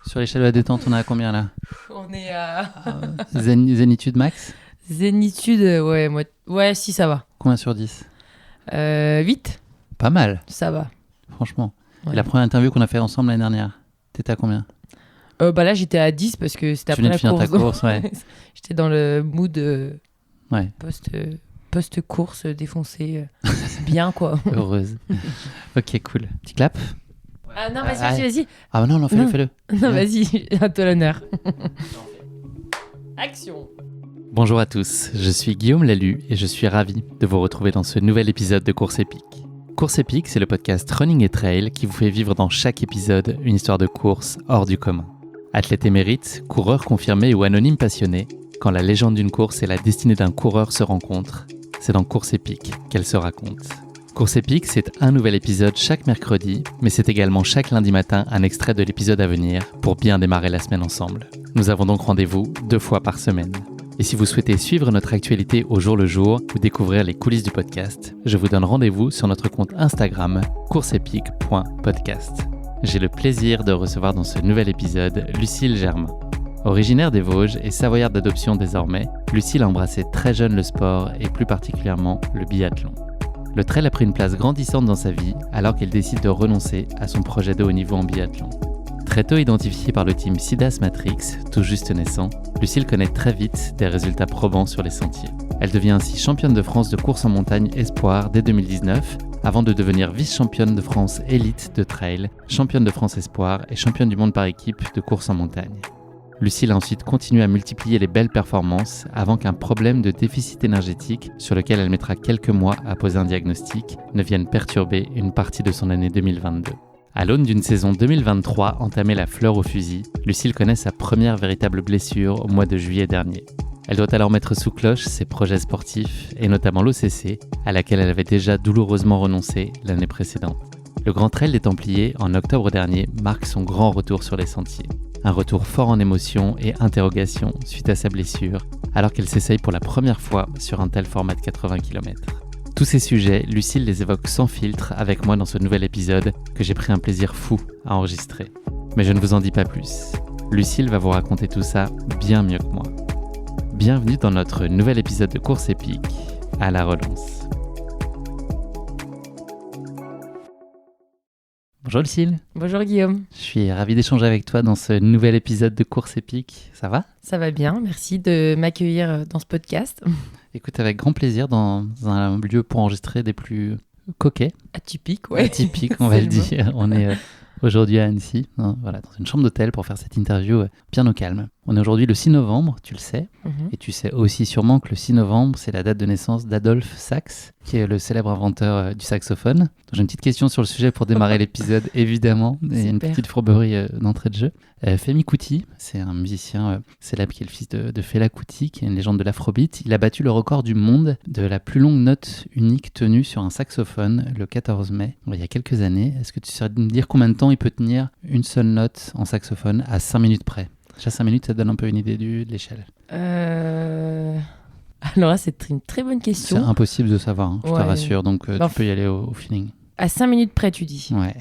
Sur l'échelle de la détente, on est à combien là? On est à Zénitude max? zénitude, ouais, si ça va. Combien sur 10? 8, Pas mal, ça va. franchement. Ouais. Et la première interview qu'on a fait ensemble l'année dernière, t'étais à combien? Bah là, j'étais à 10 parce que c'était Tu après venais de la finir ta course. course, ouais. J'étais dans le mood Ouais, post-course défoncé. Bien, quoi. heureuse. Ok, cool. Petit clap? Ah non, Ah, vas-y. Ah non, Non. fais-le. Non, vas-y, à toi l'honneur. Action. Bonjour à tous, je suis Guillaume Lalu et je suis ravi de vous retrouver dans ce nouvel épisode de Course Épique. Course Épique, c'est le podcast Running et Trail qui vous fait vivre dans chaque épisode une histoire de course hors du commun. Athlète émérite, coureur confirmé ou anonyme passionné, quand la légende d'une course et la destinée d'un coureur se rencontrent, c'est dans Course Épique qu'elle se raconte. Course Épique, c'est un nouvel épisode chaque mercredi, mais c'est également chaque lundi matin un extrait de l'épisode à venir pour bien démarrer la semaine ensemble. Nous avons donc rendez-vous 2 fois par semaine. Et si vous souhaitez suivre notre actualité au jour le jour ou découvrir les coulisses du podcast, je vous donne rendez-vous sur notre compte Instagram courseepique.podcast. J'ai le plaisir de recevoir dans ce nouvel épisode Lucille Germain. Originaire des Vosges et savoyarde d'adoption désormais, Lucille a embrassé très jeune le sport et plus particulièrement le biathlon. Le trail a pris une place grandissante dans sa vie alors qu'elle décide de renoncer à son projet de haut niveau en biathlon. Très tôt identifiée par le team Sidas Matrix, tout juste naissant, Lucille connaît très vite des résultats probants sur les sentiers. Elle devient ainsi championne de France de course en montagne espoir dès 2019, avant de devenir vice-championne de France élite de trail, championne de France espoir et championne du monde par équipe de course en montagne. Lucille a ensuite continué à multiplier les belles performances avant qu'un problème de déficit énergétique, sur lequel elle mettra quelques mois à poser un diagnostic, ne vienne perturber une partie de son année 2022. À l'aune d'une saison 2023 entamée la fleur au fusil, Lucille connaît sa première véritable blessure au mois de juillet dernier. Elle doit alors mettre sous cloche ses projets sportifs, et notamment l'OCC, à laquelle elle avait déjà douloureusement renoncé l'année précédente. Le Grand Trail des Templiers, en octobre dernier, marque son grand retour sur les sentiers. Un retour fort en émotions et interrogations suite à sa blessure, alors qu'elle s'essaye pour la première fois sur un tel format de 80 km. Tous ces sujets, Lucille les évoque sans filtre avec moi dans ce nouvel épisode que j'ai pris un plaisir fou à enregistrer. Mais je ne vous en dis pas plus. Lucille va vous raconter tout ça bien mieux que moi. Bienvenue dans notre nouvel épisode de Course Épique, à la relance. Bonjour Lucille. Bonjour Guillaume. Je suis ravi d'échanger avec toi dans ce nouvel épisode de Course Épique. Ça va? Ça va bien, merci de m'accueillir dans ce podcast. Écoute, avec grand plaisir dans un lieu pour enregistrer des plus coquets. Atypique, ouais. Atypiques, on va le dire. On est aujourd'hui à Annecy, voilà, dans une chambre d'hôtel pour faire cette interview bien au calme. On est aujourd'hui le 6 novembre, tu le sais. Et tu sais aussi sûrement que le 6 novembre, c'est la date de naissance d'Adolphe Sax, qui est le célèbre inventeur du saxophone. Donc, j'ai une petite question sur le sujet pour démarrer l'épisode, évidemment, et une petite fourberie d'entrée de jeu. Femi Kuti, c'est un musicien célèbre qui est le fils de Fela Kuti, qui est une légende de l'afrobeat. Il a battu le record du monde de la plus longue note unique tenue sur un saxophone le 14 mai, il y a quelques années. Est-ce que tu saurais me dire combien de temps il peut tenir une seule note en saxophone à 5 minutes près? Déjà 5 minutes, ça te donne un peu une idée de l'échelle. Alors là, c'est une très bonne question. C'est impossible de savoir, hein, je te rassure, donc tu peux y aller au feeling. À 5 minutes près, tu dis? Ouais.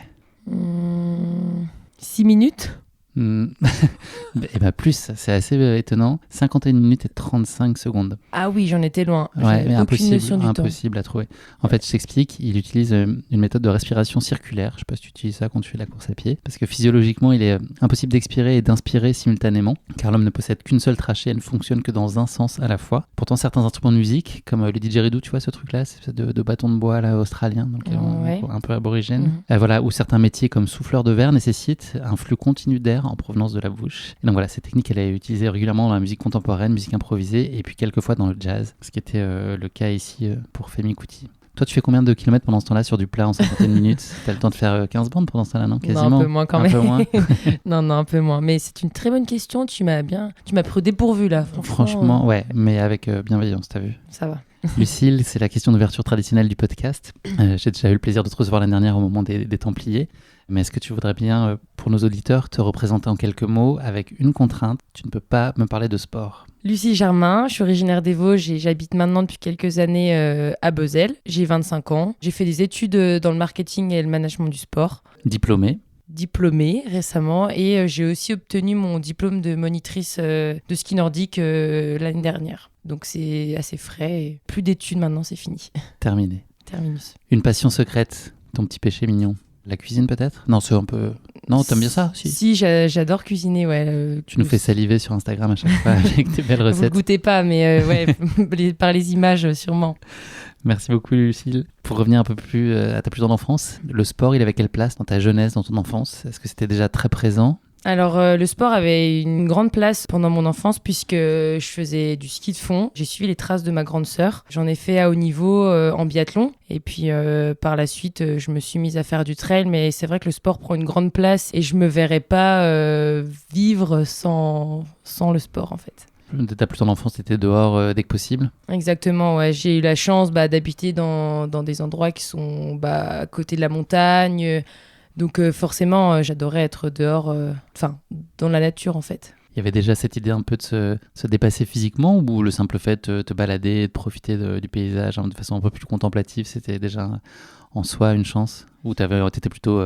6 minutes? Et bah plus, c'est assez étonnant. 51 minutes et 35 secondes. Ah oui, j'en étais loin. Ouais, mais impossible à trouver. En fait, je t'explique, il utilise une méthode de respiration circulaire. Je sais pas si tu utilises ça quand tu fais la course à pied. Parce que physiologiquement, il est impossible d'expirer et d'inspirer simultanément, car l'homme ne possède qu'une seule trachée, elle ne fonctionne que dans un sens à la fois. Pourtant, certains instruments de musique, comme le didgeridoo, tu vois ce truc-là, c'est de bâton de bois là, australien, donc un peu aborigène. Voilà, ou certains métiers comme souffleur de verre nécessitent un flux continu d'air en provenance de la bouche. Et donc voilà, cette technique, elle est utilisée régulièrement dans la musique contemporaine, musique improvisée, et puis quelquefois dans le jazz, ce qui était le cas ici pour Femi Kuti. Toi, tu fais combien de kilomètres pendant ce temps-là sur du plat en 51 minutes? T'as le temps de faire 15 bandes pendant ce temps-là, non? Quasiment. Non, un peu moins quand même. Un peu moins. non, un peu moins. Mais c'est une très bonne question. Tu m'as pris au dépourvu là. Franchement, ouais, mais avec bienveillance, t'as vu? Ça va. Lucille, c'est la question d'ouverture traditionnelle du podcast. J'ai déjà eu le plaisir de te recevoir l'année dernière au moment des Templiers. Mais est-ce que tu voudrais bien, pour nos auditeurs, te représenter en quelques mots avec une contrainte? Tu ne peux pas me parler de sport. Lucille Germain, je suis originaire des Vosges et j'habite maintenant depuis quelques années à Beauzelle. J'ai 25 ans. J'ai fait des études dans le marketing et le management du sport. Diplômée? diplômée récemment et j'ai aussi obtenu mon diplôme de monitrice de ski nordique l'année dernière. Donc c'est assez frais et plus d'études maintenant, c'est fini. Terminé. Terminus. Une passion secrète, ton petit péché mignon. La cuisine peut-être ? Non, c'est un peu... Non, t'aimes bien ça ? Si, j'adore cuisiner, ouais. Tu nous fais saliver sur Instagram à chaque fois avec tes belles recettes. Vous ne goûtez pas, mais par les images sûrement. Merci beaucoup Lucille. Pour revenir un peu plus à ta plus grande enfance, le sport, il avait quelle place dans ta jeunesse, dans ton enfance ? Est-ce que c'était déjà très présent ? Alors, le sport avait une grande place pendant mon enfance puisque je faisais du ski de fond. J'ai suivi les traces de ma grande sœur. J'en ai fait à haut niveau en biathlon. Et puis, par la suite, je me suis mise à faire du trail. Mais c'est vrai que le sport prend une grande place et je me verrais pas vivre sans le sport, en fait. Ta plus grande enfance, t'étais dehors dès que possible ? Exactement, ouais. J'ai eu la chance d'habiter dans des endroits qui sont à côté de la montagne. Donc forcément, j'adorais être dehors, dans la nature en fait. Il y avait déjà cette idée un peu de se dépasser physiquement ou le simple fait de te balader et de profiter du paysage de façon un peu plus contemplative, c'était déjà en soi une chance ? Ou t'étais plutôt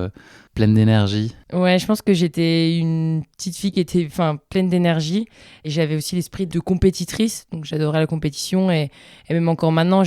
pleine d'énergie ? Ouais, je pense que j'étais une petite fille qui était pleine d'énergie et j'avais aussi l'esprit de compétitrice, donc j'adorais la compétition et même encore maintenant,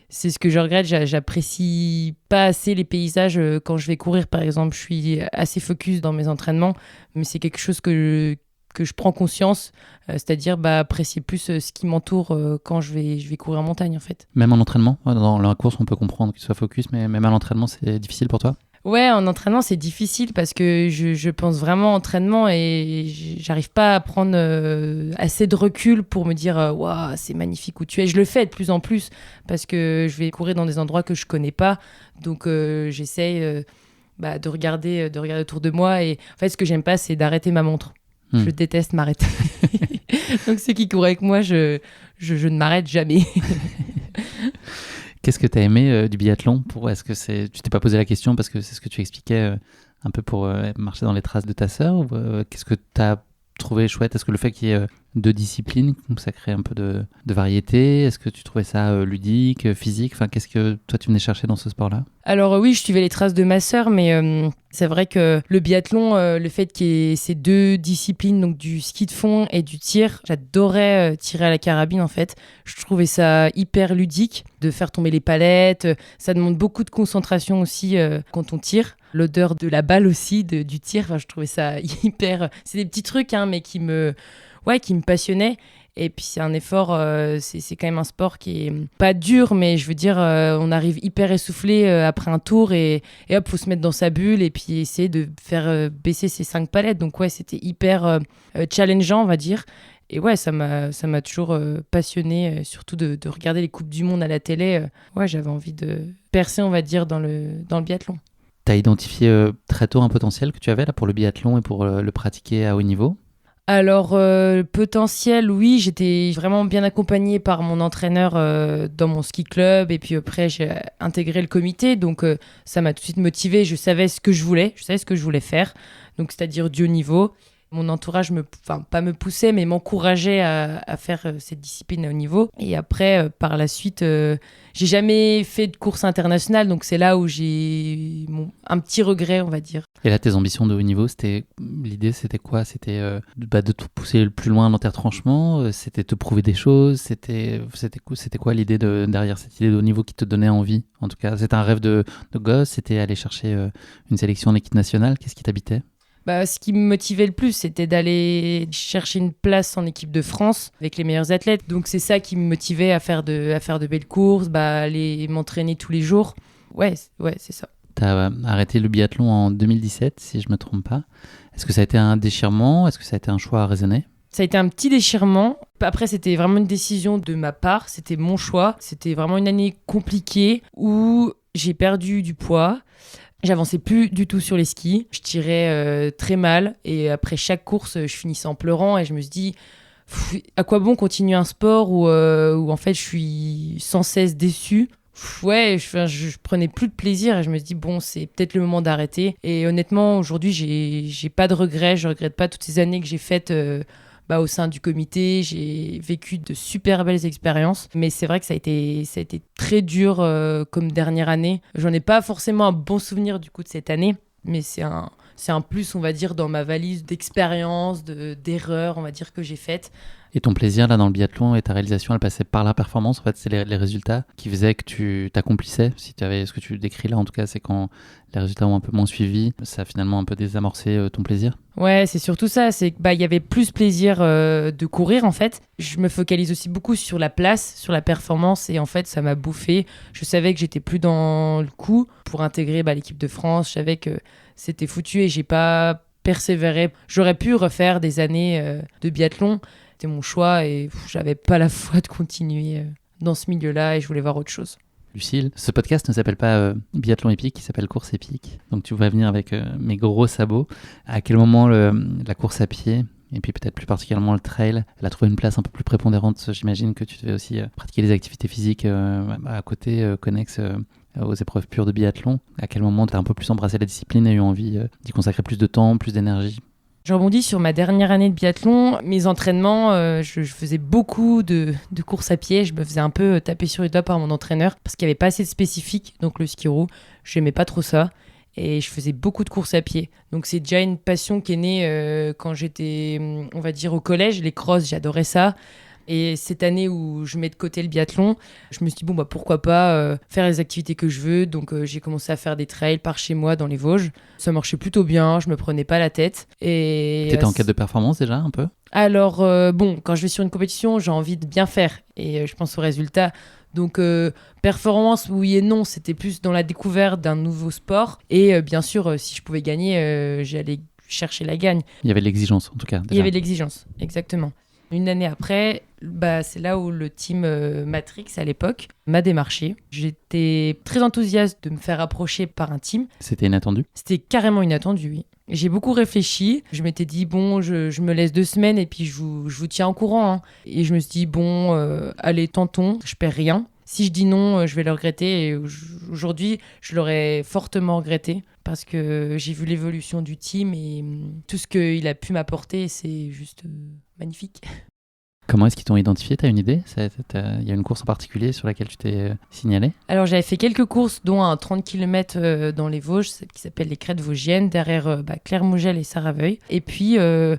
c'est ce que je regrette, j'apprécie pas assez les paysages quand je vais courir par exemple, je suis assez focus dans mes entraînements, mais c'est quelque chose que je prends conscience, c'est-à-dire apprécier plus ce qui m'entoure quand je vais courir en montagne en fait. Même en entraînement ? Dans la course on peut comprendre que tu sois focus, mais même à l'entraînement c'est difficile pour toi ? Ouais, en entraînement, c'est difficile parce que je pense vraiment entraînement et j'arrive pas à prendre assez de recul pour me dire « Waouh, c'est magnifique où tu es ». Je le fais de plus en plus parce que je vais courir dans des endroits que je connais pas. Donc, j'essaye de regarder autour de moi. Et en fait, ce que j'aime pas, c'est d'arrêter ma montre. Je déteste m'arrêter. Donc, ceux qui courent avec moi, je ne m'arrête jamais. Qu'est-ce que tu as aimé du biathlon ? Est-ce que tu t'es pas posé la question parce que c'est ce que tu expliquais un peu pour marcher dans les traces de ta sœur ou, qu'est-ce que tu as trouvé chouette ? Est-ce que le fait qu'il y ait deux disciplines, ça crée un peu de variété ? Est-ce que tu trouvais ça ludique, physique ? Qu'est-ce que toi tu venais chercher dans ce sport-là ? Alors oui, je suivais les traces de ma sœur, mais c'est vrai que le biathlon, le fait qu'il y ait ces deux disciplines, donc du ski de fond et du tir, j'adorais tirer à la carabine en fait. Je trouvais ça hyper ludique de faire tomber les palettes. Ça demande beaucoup de concentration aussi quand on tire. L'odeur de la balle aussi, du tir, je trouvais ça hyper... C'est des petits trucs, mais qui me passionnaient. Et puis c'est un effort, c'est quand même un sport qui est pas dur, mais je veux dire, on arrive hyper essoufflé après un tour et hop, faut se mettre dans sa bulle et puis essayer de faire baisser ses 5 palettes. Donc ouais, c'était hyper challengeant, on va dire. Et ouais, ça m'a toujours passionné, surtout de regarder les Coupes du Monde à la télé. Ouais, j'avais envie de percer, on va dire, dans le biathlon. T'as identifié très tôt un potentiel que tu avais là pour le biathlon et pour le pratiquer à haut niveau ? Alors, potentiel, oui, j'étais vraiment bien accompagnée par mon entraîneur dans mon ski club et puis après j'ai intégré le comité, donc ça m'a tout de suite motivée, je savais ce que je voulais faire, donc c'est-à-dire du haut niveau. Mon entourage pas me poussait, mais m'encourageait à faire cette discipline à haut niveau. Et après, par la suite, j'ai jamais fait de course internationale, donc c'est là où j'ai un petit regret, on va dire. Et là, tes ambitions de haut niveau, l'idée, c'était quoi ? C'était de te pousser le plus loin dans tes retranchements ? C'était te prouver des choses ? C'était quoi l'idée derrière cette idée de haut niveau qui te donnait envie ? En tout cas, c'était un rêve de gosse ? C'était aller chercher une sélection en équipe nationale ? Qu'est-ce qui t'habitait ? Ce qui me motivait le plus, c'était d'aller chercher une place en équipe de France avec les meilleurs athlètes. Donc c'est ça qui me motivait à faire de belles courses, aller m'entraîner tous les jours. Ouais, c'est ça. Tu as arrêté le biathlon en 2017, si je ne me trompe pas. Est-ce que ça a été un déchirement ? Est-ce que ça a été un choix raisonné ? Ça a été un petit déchirement. Après, c'était vraiment une décision de ma part. C'était mon choix. C'était vraiment une année compliquée où j'ai perdu du poids. J'avançais plus du tout sur les skis. Je tirais très mal. Et après chaque course, je finissais en pleurant. Et je me suis dit, à quoi bon continuer un sport où en fait, je suis sans cesse déçue. Ouais, je prenais plus de plaisir. Et je me suis dit, bon, c'est peut-être le moment d'arrêter. Et honnêtement, aujourd'hui, j'ai pas de regrets. Je regrette pas toutes ces années que j'ai faites au sein du comité. J'ai vécu de super belles expériences. Mais c'est vrai que ça a été très dur comme dernière année. J'en ai pas forcément un bon souvenir du coup de cette année. Mais c'est C'est un plus, on va dire, dans ma valise d'expérience, d'erreurs, on va dire, que j'ai faites. Et ton plaisir là dans le biathlon et ta réalisation, elle passait par la performance. En fait, c'est les résultats qui faisaient que tu t'accomplissais. Si tu avais ce que tu décris là, en tout cas, c'est quand les résultats ont un peu moins suivi, ça a finalement un peu désamorcé ton plaisir. Ouais, c'est surtout ça. C'est que il y avait plus plaisir de courir en fait. Je me focalise aussi beaucoup sur la place, sur la performance, et en fait, ça m'a bouffé. Je savais que j'étais plus dans le coup pour intégrer l'équipe de France. Je savais que c'était foutu et j'ai pas persévéré. J'aurais pu refaire des années de biathlon. C'était mon choix et j'avais pas la foi de continuer dans ce milieu-là et je voulais voir autre chose. Lucille, ce podcast ne s'appelle pas Biathlon épique, il s'appelle Course épique. Donc tu vas venir avec mes gros sabots. À quel moment la course à pied, et puis peut-être plus particulièrement le trail, elle a trouvé une place un peu plus prépondérante? J'imagine que tu devais aussi pratiquer des activités physiques à côté, connexes aux épreuves pures de biathlon. À quel moment tu as un peu plus embrassé la discipline et eu envie d'y consacrer plus de temps, plus d'énergie? Je rebondis sur ma dernière année de biathlon. Mes entraînements, je faisais beaucoup de courses à pied. Je me faisais un peu taper sur les doigts par mon entraîneur parce qu'il n'y avait pas assez de spécifique. Donc le ski roue, je n'aimais pas trop ça. Et je faisais beaucoup de courses à pied. Donc c'est déjà une passion qui est née quand j'étais, on va dire, au collège. Les crosses, j'adorais ça. Et cette année où je mets de côté le biathlon, je me suis dit, pourquoi pas faire les activités que je veux. Donc j'ai commencé à faire des trails par chez moi dans les Vosges. Ça marchait plutôt bien, je me prenais pas la tête. Et t'étais en quête de performance déjà un peu? Alors quand je vais sur une compétition, j'ai envie de bien faire. Et je pense aux résultats. Donc performance, oui et non, c'était plus dans la découverte d'un nouveau sport. Et bien sûr, si je pouvais gagner, j'allais chercher la gagne. Il y avait de l'exigence en tout cas. Déjà. Il y avait de l'exigence, exactement. Une année après, c'est là où le team Matrix, à l'époque, m'a démarché. J'étais très enthousiaste de me faire approcher par un team. C'était inattendu? C'était carrément inattendu, oui. J'ai beaucoup réfléchi. Je m'étais dit, je me laisse 2 semaines et puis je vous tiens au courant. Hein. Et je me suis dit, allez, tentons, je perds rien. Si je dis non, je vais le regretter. Et aujourd'hui, je l'aurais fortement regretté parce que j'ai vu l'évolution du team et tout ce qu'il a pu m'apporter, c'est juste magnifique. Comment est-ce qu'ils t'ont identifié? T'as une idée? Il y a une course en particulier sur laquelle tu t'es signalé? Alors j'avais fait quelques courses, dont un 30 km dans les Vosges, qui s'appelle les Crêtes Vosgiennes, derrière Clermont-Mougelles et Saraveuil. Et puis, je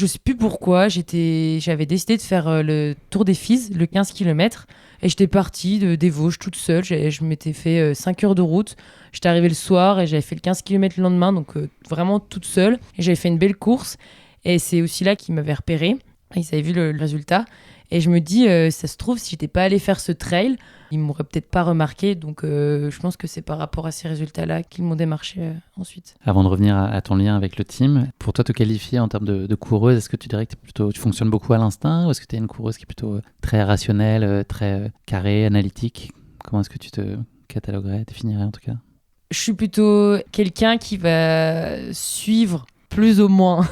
sais plus pourquoi, j'avais décidé de faire le Tour des Fises, le 15 km. Et j'étais partie des Vosges toute seule. Je m'étais fait 5 heures de route. J'étais arrivée le soir et j'avais fait le 15 km le lendemain, donc vraiment toute seule. Et j'avais fait une belle course. Et c'est aussi là qu'ils m'avaient repéré. Ils avaient vu le résultat. Et je me dis, ça se trouve, si j'étais pas allée faire ce trail, ils m'auraient peut-être pas remarqué. Donc je pense que c'est par rapport à ces résultats-là qu'ils m'ont démarché ensuite. Avant de revenir à ton lien avec le team, pour toi te qualifier en termes de coureuse, est-ce que tu dirais que tu fonctionnes beaucoup à l'instinct, ou est-ce que tu es une coureuse qui est plutôt très rationnelle, très carrée, analytique? Comment est-ce que tu te cataloguerais, définirais en tout cas? Je suis plutôt quelqu'un qui va suivre plus ou moins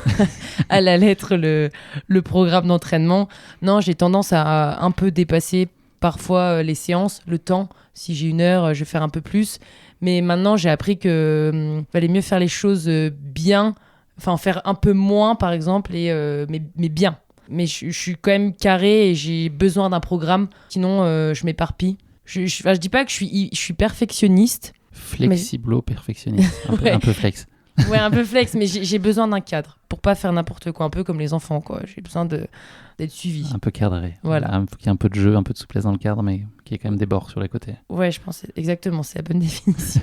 à la lettre le programme d'entraînement. Non, j'ai tendance à un peu dépasser parfois les séances, le temps. Si j'ai 1 heure, je vais faire un peu plus. Mais maintenant, j'ai appris que valait mieux faire les choses bien, enfin faire un peu moins par exemple, mais bien. Mais je suis quand même carré et j'ai besoin d'un programme, sinon je m'éparpille. Je dis pas que je suis perfectionniste. Flexiblo-perfectionniste, un peu flex. Ouais, un peu flex, mais j'ai besoin d'un cadre pour pas faire n'importe quoi, un peu comme les enfants, quoi. J'ai besoin d'être suivi. Un peu cadré. Voilà. Il faut qu'il y ait un peu de jeu, un peu de souplesse dans le cadre, mais qu'il y ait quand même des bords sur les côtés. Ouais, je pense exactement, c'est la bonne définition.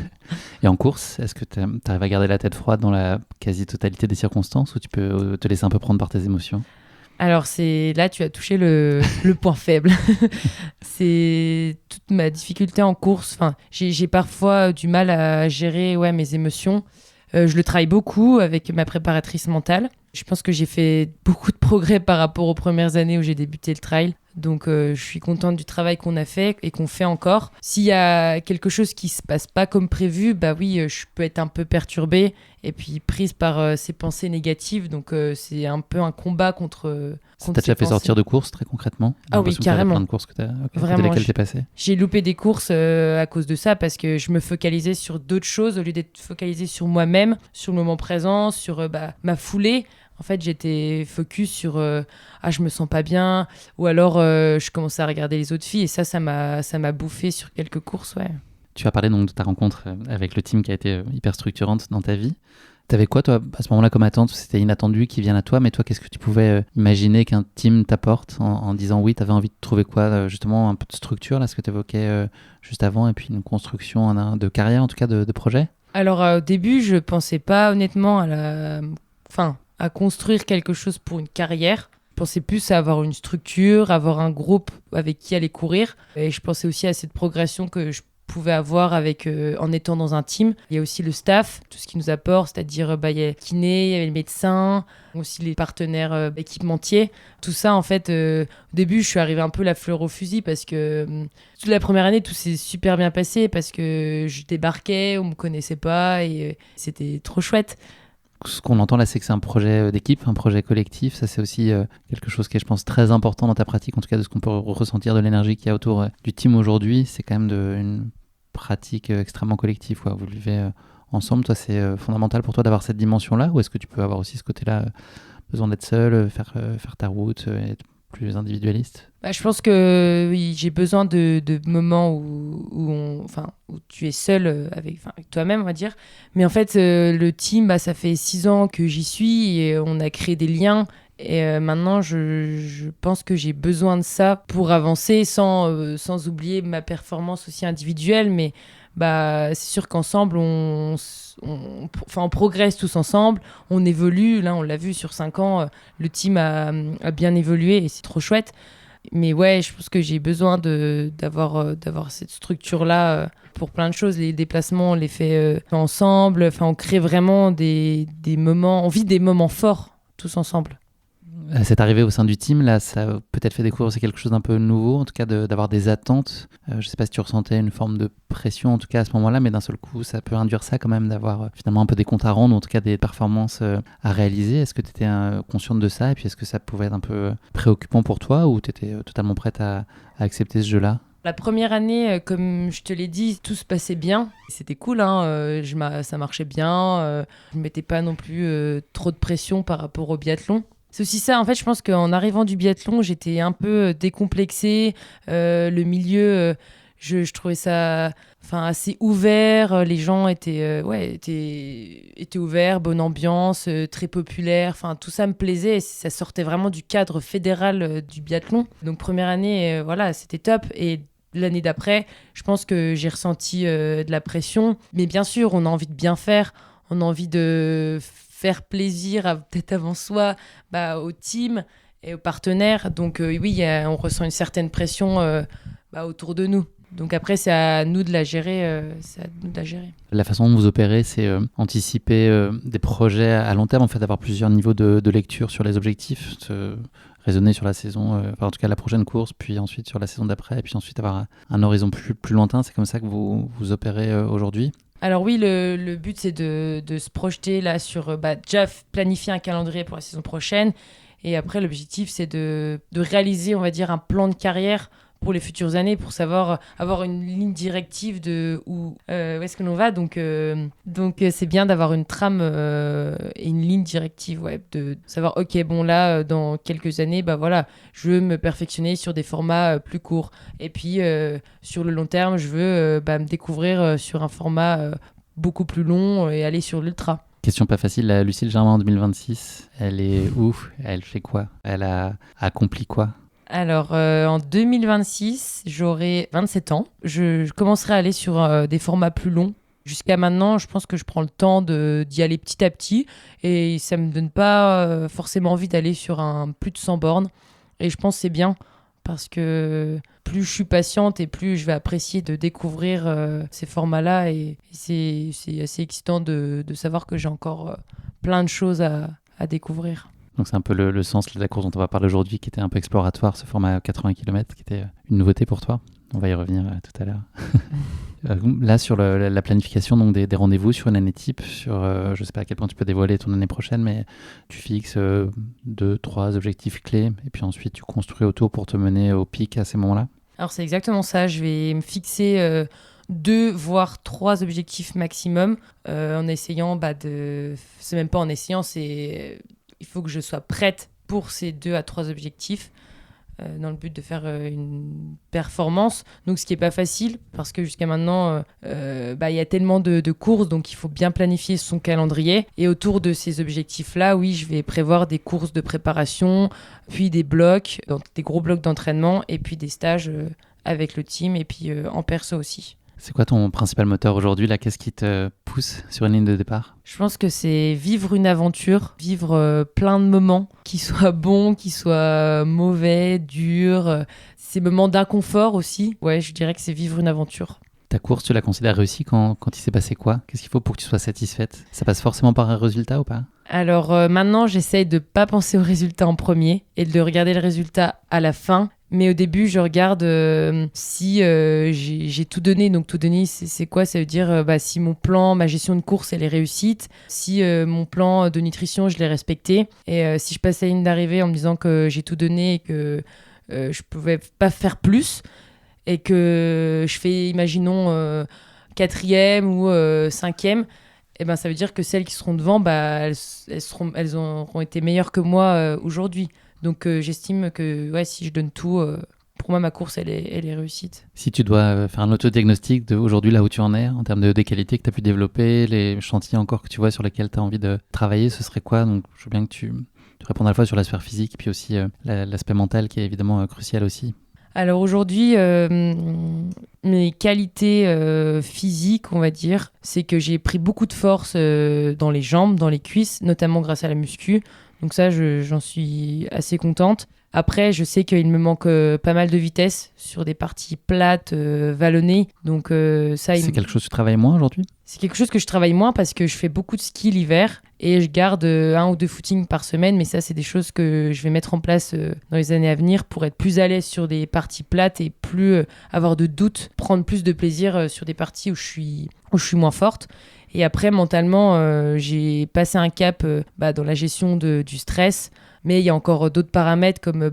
Et en course, est-ce que tu arrives à garder la tête froide dans la quasi-totalité des circonstances, ou tu peux te laisser un peu prendre par tes émotions? Alors là, tu as touché le point faible. C'est toute ma difficulté en course. Enfin, j'ai parfois du mal à gérer mes émotions. Je le travaille beaucoup avec ma préparatrice mentale. Je pense que j'ai fait beaucoup de progrès par rapport aux premières années où j'ai débuté le trail. Donc je suis contente du travail qu'on a fait et qu'on fait encore. S'il y a quelque chose qui se passe pas comme prévu, je peux être un peu perturbée et puis prise par ces pensées négatives. Donc c'est un peu un combat contre ça t'a déjà fait sortir de courses très concrètement? Ah oui, carrément. Plein de courses Vraiment, desquelles t'es passé? J'ai loupé des courses à cause de ça parce que je me focalisais sur d'autres choses au lieu d'être focalisée sur moi-même, sur le moment présent, sur ma foulée. En fait, j'étais focus sur je me sens pas bien, ou alors je commençais à regarder les autres filles et ça m'a bouffé sur quelques courses, ouais. Tu as parlé donc de ta rencontre avec le team qui a été hyper structurante dans ta vie. T'avais quoi, toi, à ce moment-là, comme attente? C'était inattendu qu'ils viennent à toi, mais toi, qu'est-ce que tu pouvais imaginer qu'un team t'apporte en disant oui, t'avais envie de trouver quoi? Justement, un peu de structure, là, ce que tu évoquais juste avant, et puis une construction de carrière, en tout cas, de projet? Alors au début, je pensais pas honnêtement à construire quelque chose pour une carrière. Je pensais plus à avoir une structure, avoir un groupe avec qui aller courir. Et je pensais aussi à cette progression que je pouvais avoir en étant dans un team. Il y a aussi le staff, tout ce qui nous apporte, c'est-à-dire il y a le kiné, il y a les médecins, aussi les partenaires équipementiers. Tout ça, en fait, au début, je suis arrivée un peu la fleur au fusil parce que toute la première année, tout s'est super bien passé parce que je débarquais, on me connaissait pas et c'était trop chouette. Ce qu'on entend là, c'est que c'est un projet d'équipe, un projet collectif. Ça, c'est aussi quelque chose qui est, je pense, très important dans ta pratique, en tout cas de ce qu'on peut ressentir de l'énergie qu'il y a autour du team aujourd'hui. C'est quand même une pratique extrêmement collective, quoi. Vous le vivez ensemble. Toi, c'est fondamental pour toi d'avoir cette dimension-là, ou est-ce que tu peux avoir aussi ce côté-là, besoin d'être seul, faire ta route, être plus individualiste? Je pense que oui, j'ai besoin de moments où tu es seul avec toi-même, on va dire. Mais en fait, le team, ça fait 6 ans que j'y suis et on a créé des liens. Et maintenant, je pense que j'ai besoin de ça pour avancer sans oublier ma performance aussi individuelle. Mais c'est sûr qu'ensemble, on progresse tous ensemble, on évolue. Là, on l'a vu sur 5 ans, le team a bien évolué et c'est trop chouette. Mais ouais, je pense que j'ai besoin d'avoir cette structure-là pour plein de choses. Les déplacements, on les fait ensemble. Enfin, on crée vraiment des moments, on vit des moments forts tous ensemble. Cette arrivée au sein du team, là, ça a peut-être fait découvrir aussi quelque chose d'un peu nouveau, en tout cas d'avoir des attentes. Je ne sais pas si tu ressentais une forme de pression, en tout cas à ce moment-là, mais d'un seul coup, ça peut induire ça quand même, d'avoir finalement un peu des comptes à rendre, ou en tout cas des performances à réaliser. Est-ce que tu étais consciente de ça, et puis est-ce que ça pouvait être un peu préoccupant pour toi, ou tu étais totalement prête à accepter ce jeu-là? La première année, comme je te l'ai dit, tout se passait bien. C'était cool, hein, ça marchait bien. Je ne mettais pas non plus trop de pression par rapport au biathlon. C'est aussi ça, en fait, je pense qu'en arrivant du biathlon, j'étais un peu décomplexée. Le milieu, je trouvais ça assez ouvert. Les gens étaient ouverts, bonne ambiance, très populaire. Tout ça me plaisait et ça sortait vraiment du cadre fédéral du biathlon. Donc première année, c'était top. Et l'année d'après, je pense que j'ai ressenti de la pression. Mais bien sûr, on a envie de bien faire. On a envie de faire plaisir, peut-être avant soi, au team et aux partenaires. Donc oui, on ressent une certaine pression autour de nous. Donc après, c'est à nous de la gérer. La façon dont vous opérez, c'est anticiper des projets à long terme, en fait, d'avoir plusieurs niveaux de lecture sur les objectifs, raisonner sur la saison, en tout cas la prochaine course, puis ensuite sur la saison d'après, et puis ensuite avoir un horizon plus lointain. C'est comme ça que vous opérez aujourd'hui? Alors oui, le but, c'est de se projeter là sur déjà planifier un calendrier pour la saison prochaine. Et après, l'objectif, c'est de réaliser, on va dire, un plan de carrière pour les futures années, pour savoir avoir une ligne directive de où est-ce que l'on va. Donc c'est bien d'avoir une trame et une ligne directive, de savoir, ok, bon là, dans quelques années, je veux me perfectionner sur des formats plus courts. Et puis, sur le long terme, je veux me découvrir sur un format beaucoup plus long et aller sur l'ultra. Question pas facile, la Lucille Germain en 2026, elle est où? Elle fait quoi? Elle a accompli quoi? Alors, en 2026, j'aurai 27 ans. Je commencerai à aller sur des formats plus longs. Jusqu'à maintenant, je pense que je prends le temps d'y aller petit à petit. Et ça ne me donne pas forcément envie d'aller sur un plus de 100 bornes. Et je pense que c'est bien. Parce que plus je suis patiente et plus je vais apprécier de découvrir ces formats-là. Et c'est assez excitant de savoir que j'ai encore plein de choses à découvrir. Donc c'est un peu le sens de la course dont on va parler aujourd'hui, qui était un peu exploratoire, ce format 80 km, qui était une nouveauté pour toi. On va y revenir tout à l'heure. Là, sur la planification donc des rendez-vous sur une année type, je ne sais pas à quel point tu peux dévoiler ton année prochaine, mais tu fixes 2-3 objectifs clés, et puis ensuite tu construis autour pour te mener au pic à ces moments-là? Alors c'est exactement ça, je vais me fixer 2 voire 3 objectifs maximum, en essayant c'est même pas en essayant, il faut que je sois prête pour ces 2 à 3 objectifs. dans le but de faire une performance. Donc, ce qui n'est pas facile, parce que jusqu'à maintenant, il y a tellement de courses, donc il faut bien planifier son calendrier. Et autour de ces objectifs-là, oui, je vais prévoir des courses de préparation, puis des blocs, donc des gros blocs d'entraînement, et puis des stages avec le team, et puis en perso aussi. C'est quoi ton principal moteur aujourd'hui là? Qu'est-ce qui te pousse sur une ligne de départ? Je pense que c'est vivre une aventure, vivre plein de moments, qui soient bons, qui soient mauvais, durs, ces moments d'inconfort aussi. Ouais, je dirais que c'est vivre une aventure. Ta course, tu la considères réussie quand il s'est passé quoi? Qu'est-ce qu'il faut pour que tu sois satisfaite? Ça passe forcément par un résultat ou pas? Alors maintenant, j'essaye de ne pas penser au résultat en premier et de regarder le résultat à la fin. Mais au début, je regarde si j'ai tout donné. Donc tout donner, c'est quoi? Ça veut dire si mon plan, ma gestion de course, elle est réussite. Si mon plan de nutrition, je l'ai respecté. Et si je passe la ligne d'arrivée en me disant que j'ai tout donné et que je pouvais pas faire plus et que je fais, imaginons, 4e ou 5e, eh ben, ça veut dire que celles qui seront devant, elles auront été meilleures que moi aujourd'hui. Donc j'estime que si je donne tout, pour moi ma course elle est réussite. Si tu dois faire un autodiagnostic de aujourd'hui là où tu en es en termes des qualités que tu as pu développer, les chantiers encore que tu vois sur lesquels tu as envie de travailler, ce serait quoi? Donc je veux bien que tu répondes à la fois sur l'aspect physique puis aussi l'aspect mental qui est évidemment crucial aussi. Alors aujourd'hui, mes qualités physiques, on va dire, c'est que j'ai pris beaucoup de force dans les jambes, dans les cuisses, notamment grâce à la muscu. Donc ça, j'en suis assez contente. Après, je sais qu'il me manque pas mal de vitesse sur des parties plates, vallonnées. Donc ça, c'est quelque chose que tu travailles moins aujourd'hui? C'est quelque chose que je travaille moins parce que je fais beaucoup de ski l'hiver et je garde 1 ou 2 footings par semaine. Mais ça, c'est des choses que je vais mettre en place dans les années à venir pour être plus à l'aise sur des parties plates et plus avoir de doutes, prendre plus de plaisir sur des parties où je suis moins forte. Et après, mentalement, j'ai passé un cap dans la gestion du stress. Mais il y a encore d'autres paramètres comme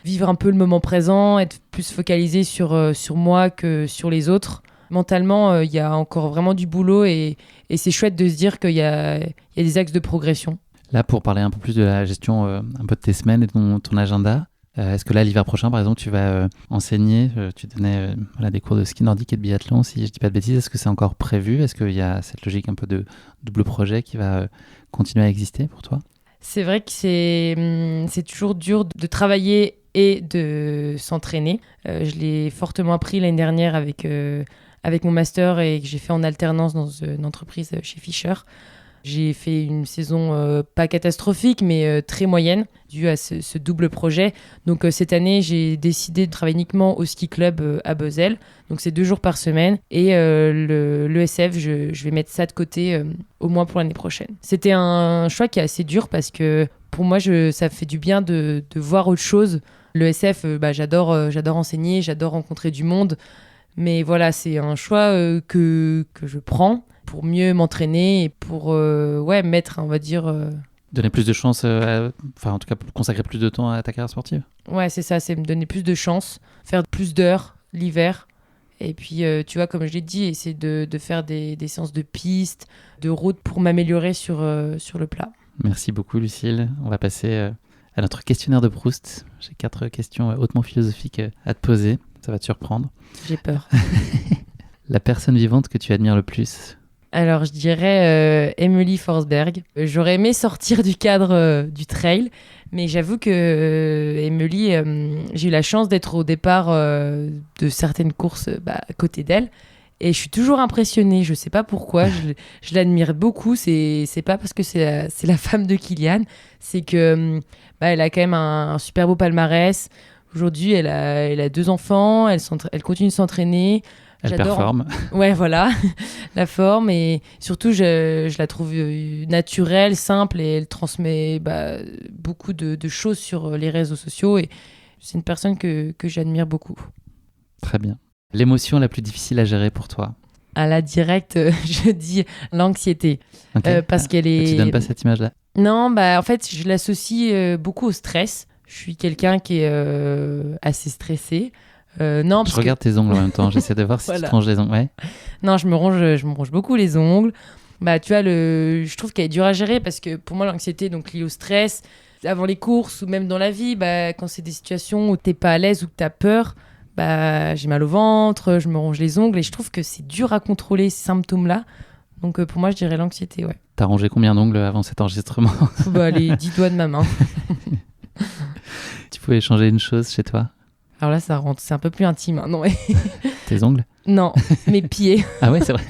vivre un peu le moment présent, être plus focalisé sur moi que sur les autres. Mentalement, il y a encore vraiment du boulot et c'est chouette de se dire qu'il y a des axes de progression. Là, pour parler un peu plus de la gestion un peu de tes semaines et de ton agenda, est-ce que là, l'hiver prochain, par exemple, tu vas enseigner, tu donnais des cours de ski nordique et de biathlon, si je dis pas de bêtises, est-ce que c'est encore prévu? Est-ce qu'il y a cette logique un peu de double projet qui va continuer à exister pour toi? C'est vrai que c'est toujours dur de travailler et de s'entraîner. Je l'ai fortement appris l'année dernière avec mon master et que j'ai fait en alternance dans une entreprise chez Fisher. J'ai fait une saison pas catastrophique, mais très moyenne, due à ce double projet. Donc cette année, j'ai décidé de travailler uniquement au ski club à Bezel. Donc c'est 2 jours par semaine. Et l'ESF, je vais mettre ça de côté au moins pour l'année prochaine. C'était un choix qui est assez dur parce que pour moi, ça fait du bien de voir autre chose. L'ESF, j'adore enseigner, j'adore rencontrer du monde. Mais voilà, c'est un choix que je prends pour mieux m'entraîner et pour mettre, on va dire... Donner plus de chance, en tout cas consacrer plus de temps à ta carrière sportive. Ouais, c'est ça, c'est me donner plus de chance, faire plus d'heures l'hiver. Et puis, tu vois, comme je l'ai dit, essayer de faire des séances de piste, de route pour m'améliorer sur le plat. Merci beaucoup, Lucille. On va passer à notre questionnaire de Proust. J'ai 4 questions hautement philosophiques à te poser. Ça va te surprendre. J'ai peur. La personne vivante que tu admires le plus? Alors, je dirais Emily Forsberg. J'aurais aimé sortir du cadre du trail, mais j'avoue que Emily, j'ai eu la chance d'être au départ de certaines courses à côté d'elle. Et je suis toujours impressionnée. Je ne sais pas pourquoi. Je l'admire beaucoup. C'est pas parce que c'est la femme de Kilian. C'est que elle a quand même un super beau palmarès. Aujourd'hui, elle a 2 enfants. Elle continue de s'entraîner. Elle performe. Ouais, voilà, la forme. Et surtout, je la trouve naturelle, simple, et elle transmet beaucoup de choses sur les réseaux sociaux. Et c'est une personne que j'admire beaucoup. Très bien. L'émotion la plus difficile à gérer pour toi? À la directe, je dis l'anxiété. Okay. Parce qu'elle est... Tu donnes pas cette image-là? Non, en fait, je l'associe beaucoup au stress. Je suis quelqu'un qui est assez stressé. Non, je regarde tes ongles en même temps, j'essaie de voir si tu te ronges les ongles. Ouais. Non, je me ronge beaucoup les ongles. Tu vois, je trouve qu'elle est dure à gérer parce que pour moi, l'anxiété, donc liée au stress, avant les courses ou même dans la vie, quand c'est des situations où t'es pas à l'aise ou que t'as peur, j'ai mal au ventre, je me ronge les ongles et je trouve que c'est dur à contrôler ces symptômes-là. Donc pour moi, je dirais l'anxiété, ouais. T'as rongé combien d'ongles avant cet enregistrement? Les 10 doigts de ma main. Tu pouvais changer une chose chez toi? Alors là, ça rentre, c'est un peu plus intime. Hein. Non, Tes ongles? Non, mes pieds. Ah ouais, c'est vrai.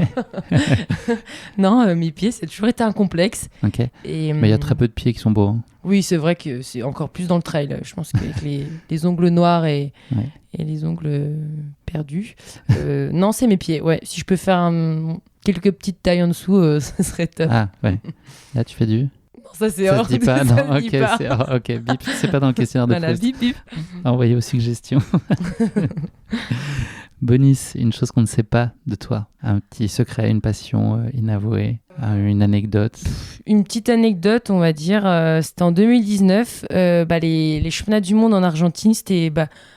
Non, mes pieds, c'est toujours été un complexe. Ok. Et, Mais il y a très peu de pieds qui sont beaux. Hein. Oui, c'est vrai que c'est encore plus dans le trail. Je pense qu'avec les ongles noirs et les ongles perdus. Non, c'est mes pieds. Ouais, si je peux faire quelques petites tailles en dessous, ça serait top. Ah ouais. Là, tu fais du... Ça, c'est ça hors se dit pas, non, ok, bip, c'est pas dans le questionnaire de Proust. Bip, bip. Envoyez aux suggestions. Bonis, une chose qu'on ne sait pas de toi, un petit secret, une passion inavouée, une anecdote. Une petite anecdote, on va dire, c'était en 2019, les championnats du monde en Argentine, c'était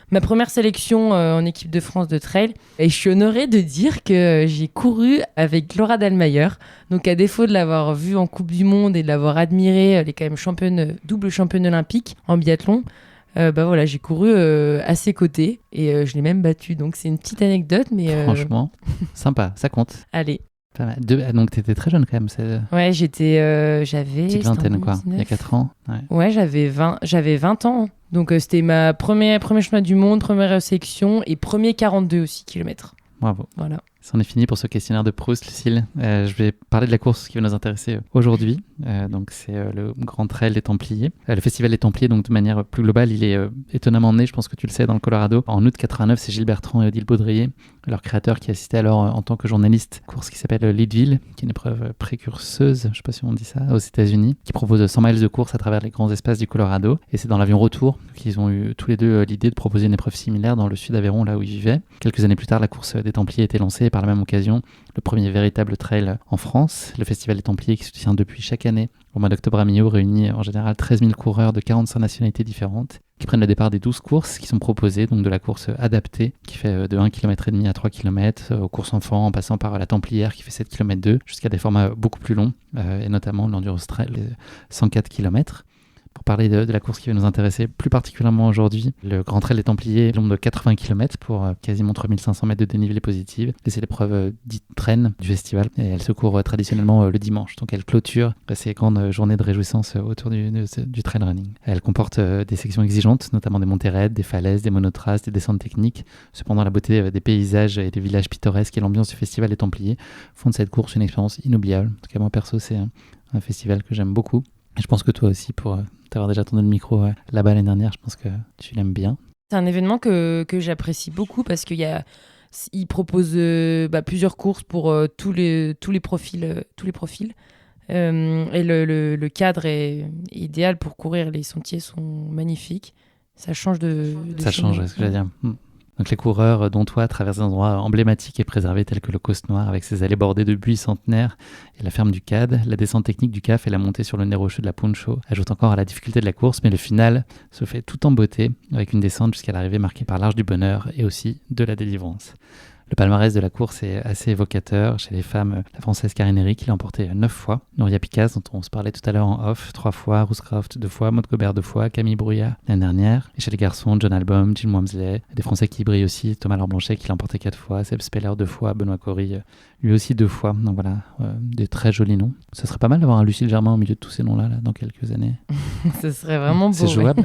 ma première sélection en équipe de France de trail. Et je suis honorée de dire que j'ai couru avec Laura Dahlmeier. Donc à défaut de l'avoir vue en Coupe du Monde et de l'avoir admirée, elle est quand même double championne olympique en biathlon. J'ai couru à ses côtés et je l'ai même battue. Donc c'est une petite anecdote, mais franchement, sympa, ça compte. Allez. Pas mal. Donc t'étais très jeune quand même. Ouais, j'avais... Petite vingtaine quoi, il y a 4 ans. Ouais, j'avais 20 ans. Donc c'était ma premier championnat du monde, première section et premier 42 aussi kilomètres. Bravo. Voilà. C'en est fini pour ce questionnaire de Proust, Lucille. Je vais parler de la course qui va nous intéresser aujourd'hui. Donc c'est le Grand Trail des Templiers. Le Festival des Templiers, donc de manière plus globale, il est étonnamment né, je pense que tu le sais, dans le Colorado. En août 89, c'est Gilles Bertrand et Odile Baudrier, leur créateur, qui assistait alors en tant que journaliste à une course qui s'appelle Leadville, qui est une épreuve précurseuse, je ne sais pas si on dit ça, aux États-Unis, qui propose 100 miles de course à travers les grands espaces du Colorado. Et c'est dans l'avion retour qu'ils ont eu tous les deux l'idée de proposer une épreuve similaire dans le sud d'Aveyron, là où ils vivaient. Quelques années plus tard, la course des Templiers a été lancée et par la même occasion, le premier véritable trail en France. Le Festival des Templiers qui se tient depuis chaque année au mois d'octobre à Millau réunit en général 13 000 coureurs de 45 nationalités différentes qui prennent le départ des 12 courses qui sont proposées, donc de la course adaptée qui fait de 1,5 km à 3 km, aux courses enfants en passant par la Templière qui fait 7 km 2 jusqu'à des formats beaucoup plus longs et notamment l'Endurance Trail, 104 km. Pour parler de la course qui va nous intéresser plus particulièrement aujourd'hui, le Grand Trail des Templiers est long de 80 km pour quasiment 3500 mètres de dénivelé positif. Et c'est l'épreuve dite traîne du festival. Et elle se court traditionnellement le dimanche. Donc elle clôture ces grandes journées de réjouissance autour du trail running. Elle comporte des sections exigeantes, notamment des montées raides, des falaises, des monotraces, des descentes techniques. Cependant, la beauté des paysages et des villages pittoresques et l'ambiance du festival des Templiers font de cette course une expérience inoubliable. En tout cas, moi perso, c'est un festival que j'aime beaucoup. Et je pense que toi aussi, pour t'avoir déjà tendu le micro là-bas l'année dernière, je pense que tu l'aimes bien. C'est un événement que j'apprécie beaucoup parce qu'il propose plusieurs courses pour tous les profils. Et le cadre est idéal pour courir. Les sentiers sont magnifiques. Ça change de ça change, c'est ce que j'allais dire. Donc les coureurs, dont toi, traversent des endroits emblématiques et préservés tels que le Causse Noir avec ses allées bordées de buis centenaires et la ferme du CAD. La descente technique du CAF et la montée sur le nez rocheux de la Puncho ajoutent encore à la difficulté de la course, mais le final se fait tout en beauté avec une descente jusqu'à l'arrivée marquée par l'Arche du Bonheur et aussi de la délivrance. Le palmarès de la course est assez évocateur. Chez les femmes, la Française Karine Eric qui l'a emporté 9 fois. Nouria Picasse, dont on se parlait tout à l'heure en off, 3 fois. Rooscroft 2 fois. Maud Gobert 2 fois. Camille Brouillat l'année dernière. Et chez les garçons, John Albom, Jim Wamsley. Des Français qui brillent aussi. Thomas Laure-Blanchet qui l'a emporté 4 fois. Seb Speller 2 fois. Benoît Cory lui aussi 2 fois. Donc voilà, des très jolis noms. Ce serait pas mal d'avoir un Lucille Germain au milieu de tous ces noms-là dans quelques années. Ce serait vraiment beau. C'est jouable.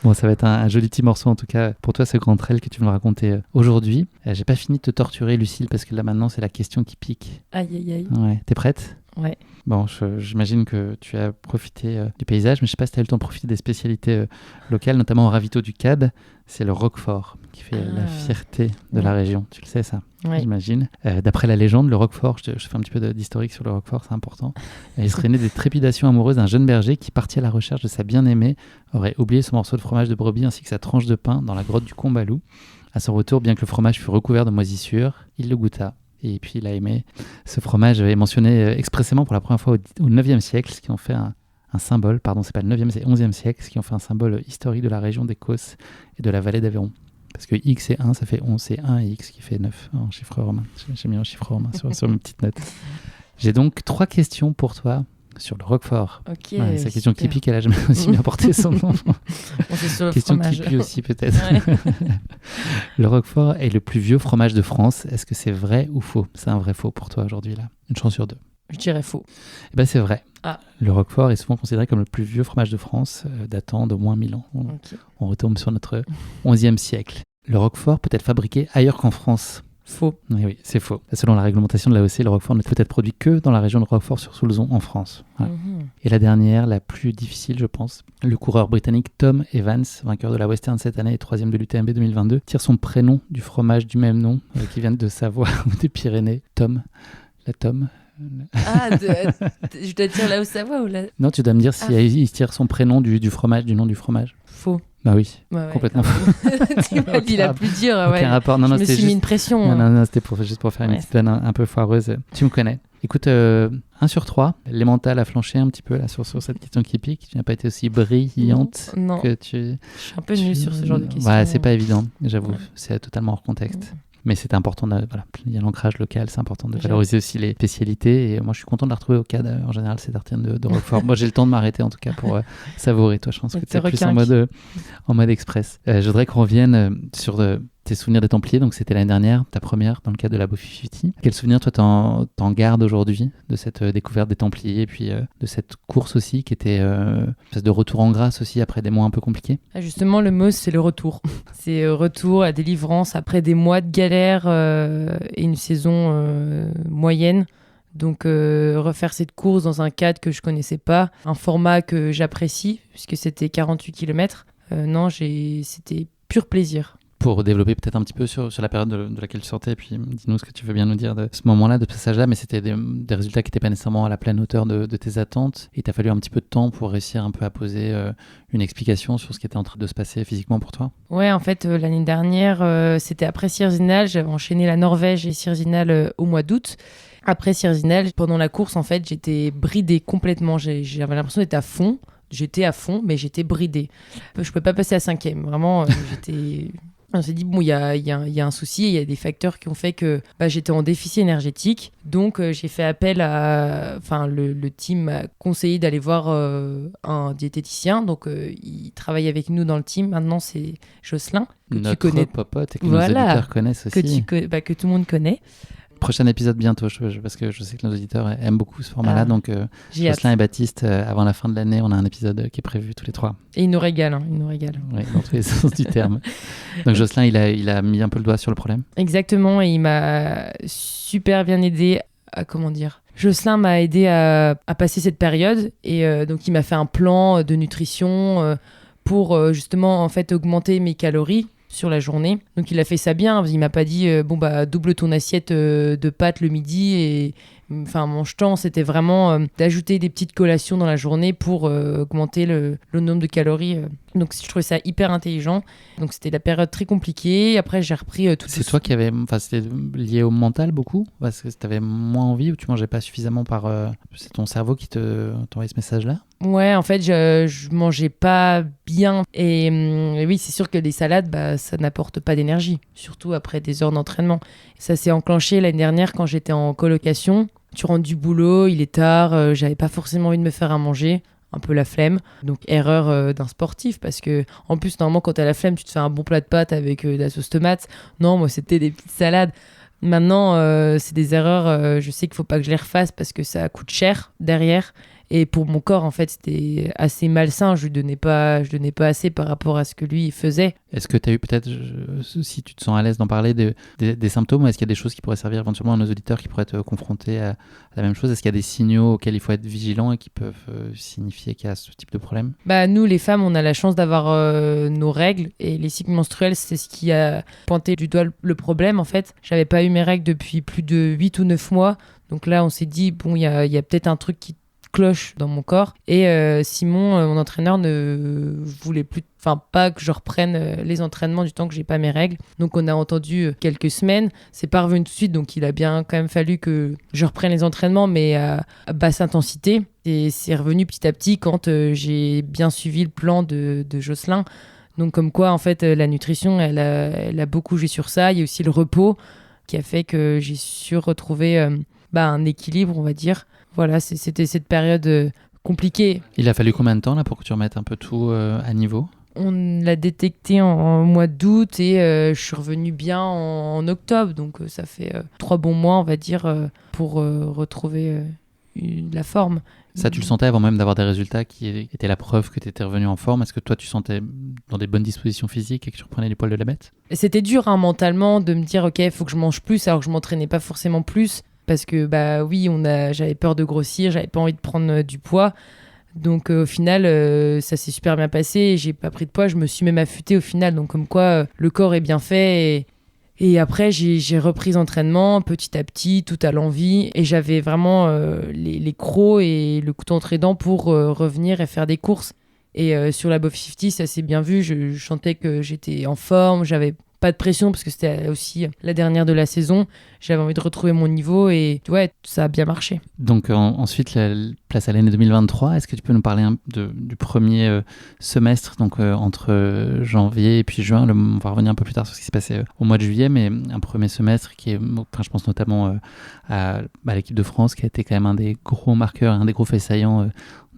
Bon, ça va être un joli petit morceau en tout cas pour toi, ce grand trail que tu veux me raconter aujourd'hui. J'ai pas fini de te torturer, Lucille, parce que là maintenant c'est la question qui pique. Aïe aïe aïe. Ouais. T'es prête ? Ouais. Bon, j'imagine que tu as profité du paysage, mais je sais pas si tu as eu le temps de profiter des spécialités locales, notamment au ravito du CAD. C'est le Roquefort qui fait la fierté de la région. Tu le sais, ça, j'imagine. D'après la légende, le Roquefort, je fais un petit peu d'historique sur le Roquefort, c'est important. Il serait né des trépidations amoureuses d'un jeune berger qui, parti à la recherche de sa bien-aimée, aurait oublié son morceau de fromage de brebis ainsi que sa tranche de pain dans la grotte du Combalou. À son retour, bien que le fromage fût recouvert de moisissures, il le goûta. Et puis il a aimé. Ce fromage est mentionné expressément pour la première fois au 9e siècle, ce qui en fait un symbole, pardon, c'est pas le 9e, c'est 11e siècle, ce qui en fait un symbole historique de la région des Causses et de la vallée d'Aveyron. Parce que X et 1, ça fait 11, c'est 1 et X qui fait 9 en chiffre romain. J'ai mis un chiffre romain sur mes petites notes. J'ai donc 3 questions pour toi, Sur le Roquefort. Ok. Ouais, c'est la question qui super. pique, elle a jamais aussi bien porté son nom. On est sur le Question fromage. qui pue aussi peut-être. Ouais. Le Roquefort est le plus vieux fromage de France. Est-ce que c'est vrai ou faux? C'est un vrai faux pour toi aujourd'hui là. Une chance sur deux. Je dirais faux. Eh ben c'est vrai. Ah. Le Roquefort est souvent considéré comme le plus vieux fromage de France, datant d'au moins 1000 ans. Ok. On retombe sur notre 11e siècle. Le Roquefort peut être fabriqué ailleurs qu'en France. Faux. Oui, c'est faux. Selon la réglementation de l'AOC, le Roquefort ne peut être produit que dans la région de Roquefort-sur-Soulzon en France. Voilà. Et la dernière, la plus difficile, je pense, le coureur britannique Tom Evans, vainqueur de la Western cette année et 3e de l'UTMB 2022, tire son prénom du fromage du même nom, qui vient de Savoie ou des Pyrénées. Tom. La Tom. Ah, je dois dire là où ça va ou là? Non, tu dois me dire si il tire son prénom du fromage, du nom du fromage. Faux. Bah oui, Ouais, complètement faux. Tu m'as dit la plus dure. Aucun Ouais. rapport. Non, Je non, me c'était suis mis juste... une pression. Non, non, non, c'était juste pour faire une Ouais. petite vanne un peu foireuse. Tu me connais. Écoute, 1 sur 3, les mentales a flanché un petit peu là sur cette question qui pique. Tu n'as pas été aussi brillante Non. que tu... Je suis un peu nulle sur ce genre de questions. Ouais, c'est pas évident, j'avoue. Ouais. C'est totalement hors contexte. Mais c'est important, voilà, il y a l'ancrage local, c'est important de J'aime. valoriser aussi les spécialités. Et moi, je suis content de la retrouver au CAD. En général, ces tartines de Roquefort. Moi, j'ai le temps de m'arrêter en tout cas pour savourer. Toi, je pense que tu es plus en mode express. Je voudrais qu'on revienne sur tes souvenirs des Templiers. Donc, c'était l'année dernière, ta première dans le cadre de la Buffy 50. Quel souvenir, toi, t'en gardes aujourd'hui de cette découverte des Templiers et puis de cette course aussi qui était une espèce de retour en grâce aussi après des mois un peu compliqués? Ah, justement, le mot, c'est le retour. C'est retour à délivrance après des mois de galère et une saison moyenne. Donc, refaire cette course dans un cadre que je connaissais pas, un format que j'apprécie, puisque c'était 48 km. Non, c'était pur plaisir. Pour développer peut-être un petit peu sur la période de laquelle tu sortais, et puis dis-nous ce que tu veux bien nous dire de ce moment-là, de ce passage-là, mais c'était des résultats qui n'étaient pas nécessairement à la pleine hauteur de tes attentes, et t'as fallu un petit peu de temps pour réussir un peu à poser une explication sur ce qui était en train de se passer physiquement pour toi. Ouais, en fait, l'année dernière, c'était après Sierzinal, j'avais enchaîné la Norvège et Sierzinal au mois d'août. Après Sierzinal, pendant la course, en fait, j'étais bridée complètement, j'avais l'impression d'être à fond. J'étais à fond, mais j'étais bridée. Je ne pouvais pas passer à 5e, vraiment, j'étais... On s'est dit, bon, il y a un souci, il y a des facteurs qui ont fait que j'étais en déficit énergétique. Donc, j'ai fait appel à... Enfin, le team m'a conseillé d'aller voir un diététicien. Donc, il travaille avec nous dans le team. Maintenant, c'est Jocelyn, que Notre tu connais. popote et que Voilà. nos auditeurs connaissent aussi. Que tout le monde connaît. Prochain épisode bientôt, parce que je sais que nos auditeurs aiment beaucoup ce format-là. Donc, Jocelyn et Baptiste, avant la fin de l'année, on a un épisode qui est prévu tous les 3. Et il nous régale, il nous régale. Oui, dans tous les sens du terme. Donc Jocelyn, il a mis un peu le doigt sur le problème. Exactement, et il m'a super bien aidé à, comment dire... Jocelyn m'a aidé à passer cette période, et donc il m'a fait un plan de nutrition pour justement en fait augmenter mes calories sur la journée. Donc il a fait ça bien, il m'a pas dit double ton assiette de pâtes le midi, et enfin mange-temps, c'était vraiment d'ajouter des petites collations dans la journée pour augmenter le nombre de calories. Donc je trouvais ça hyper intelligent. Donc c'était la période très compliquée. Après j'ai repris tout. C'est toi qui avais, enfin c'était lié au mental beaucoup, parce que t'avais moins envie ou tu mangeais pas suffisamment c'est ton cerveau qui t'envoyait ce message-là? Ouais, en fait, je mangeais pas bien. Et oui, c'est sûr que les salades, ça n'apporte pas d'énergie, surtout après des heures d'entraînement. Ça s'est enclenché l'année dernière quand j'étais en colocation. Tu rentres du boulot, il est tard, j'avais pas forcément envie de me faire à manger. Un peu la flemme. Donc, erreur d'un sportif, parce que, en plus, normalement, quand t'as la flemme, tu te fais un bon plat de pâtes avec de la sauce tomate. Non, moi, c'était des petites salades. Maintenant, c'est des erreurs, je sais qu'il faut pas que je les refasse parce que ça coûte cher derrière. Et pour mon corps, en fait, c'était assez malsain. Je donnais pas assez par rapport à ce que lui faisait. Est-ce que tu as eu peut-être, si tu te sens à l'aise d'en parler, des symptômes, ou est-ce qu'il y a des choses qui pourraient servir éventuellement à nos auditeurs qui pourraient être confrontés à la même chose? Est-ce qu'il y a des signaux auxquels il faut être vigilant et qui peuvent signifier qu'il y a ce type de problème? Nous, les femmes, on a la chance d'avoir nos règles, et les cycles menstruels, c'est ce qui a pointé du doigt le problème, en fait. J'avais pas eu mes règles depuis plus de 8 ou 9 mois. Donc là, on s'est dit, bon, il y a peut-être un truc qui cloche dans mon corps. Et Simon, mon entraîneur, ne voulait pas que je reprenne les entraînements du temps que j'ai pas mes règles. Donc on a entendu quelques semaines. C'est pas revenu tout de suite, donc il a bien quand même fallu que je reprenne les entraînements, mais à basse intensité. Et c'est revenu petit à petit quand j'ai bien suivi le plan de Jocelyn. Donc comme quoi, en fait, la nutrition, elle a beaucoup joué sur ça. Il y a aussi le repos qui a fait que j'ai su retrouver un équilibre, on va dire. voilà, c'était cette période compliquée. Il a fallu combien de temps là pour que tu remettes un peu tout à niveau ? On l'a détecté en mois d'août et je suis revenue bien en octobre. Donc ça fait 3 bons mois, on va dire, pour retrouver la forme. Ça, tu le sentais avant même d'avoir des résultats qui étaient la preuve que tu étais revenu en forme ? Est-ce que toi, tu sentais dans des bonnes dispositions physiques et que tu reprenais les poils de la bête ? C'était dur mentalement de me dire, ok, il faut que je mange plus, alors que je m'entraînais pas forcément plus. Parce que, bah oui, j'avais peur de grossir, j'avais pas envie de prendre du poids. Donc au final, ça s'est super bien passé. J'ai pas pris de poids, je me suis même affûtée au final. Donc comme quoi, le corps est bien fait. Et après, j'ai repris l'entraînement petit à petit, tout à l'envie. Et j'avais vraiment les crocs et le couteau entre les dents pour revenir et faire des courses. Et sur la Above 50, ça s'est bien vu. Je sentais que j'étais en forme, j'avais pas de pression parce que c'était aussi la dernière de la saison. J'avais envie de retrouver mon niveau et ouais, ça a bien marché. Donc ensuite, la place à l'année 2023. Est-ce que tu peux nous parler du premier semestre, donc entre janvier et puis juin on va revenir un peu plus tard sur ce qui s'est passé au mois de juillet, mais un premier semestre qui est, je pense notamment à l'équipe de France, qui a été quand même un des gros marqueurs, un des gros faits saillants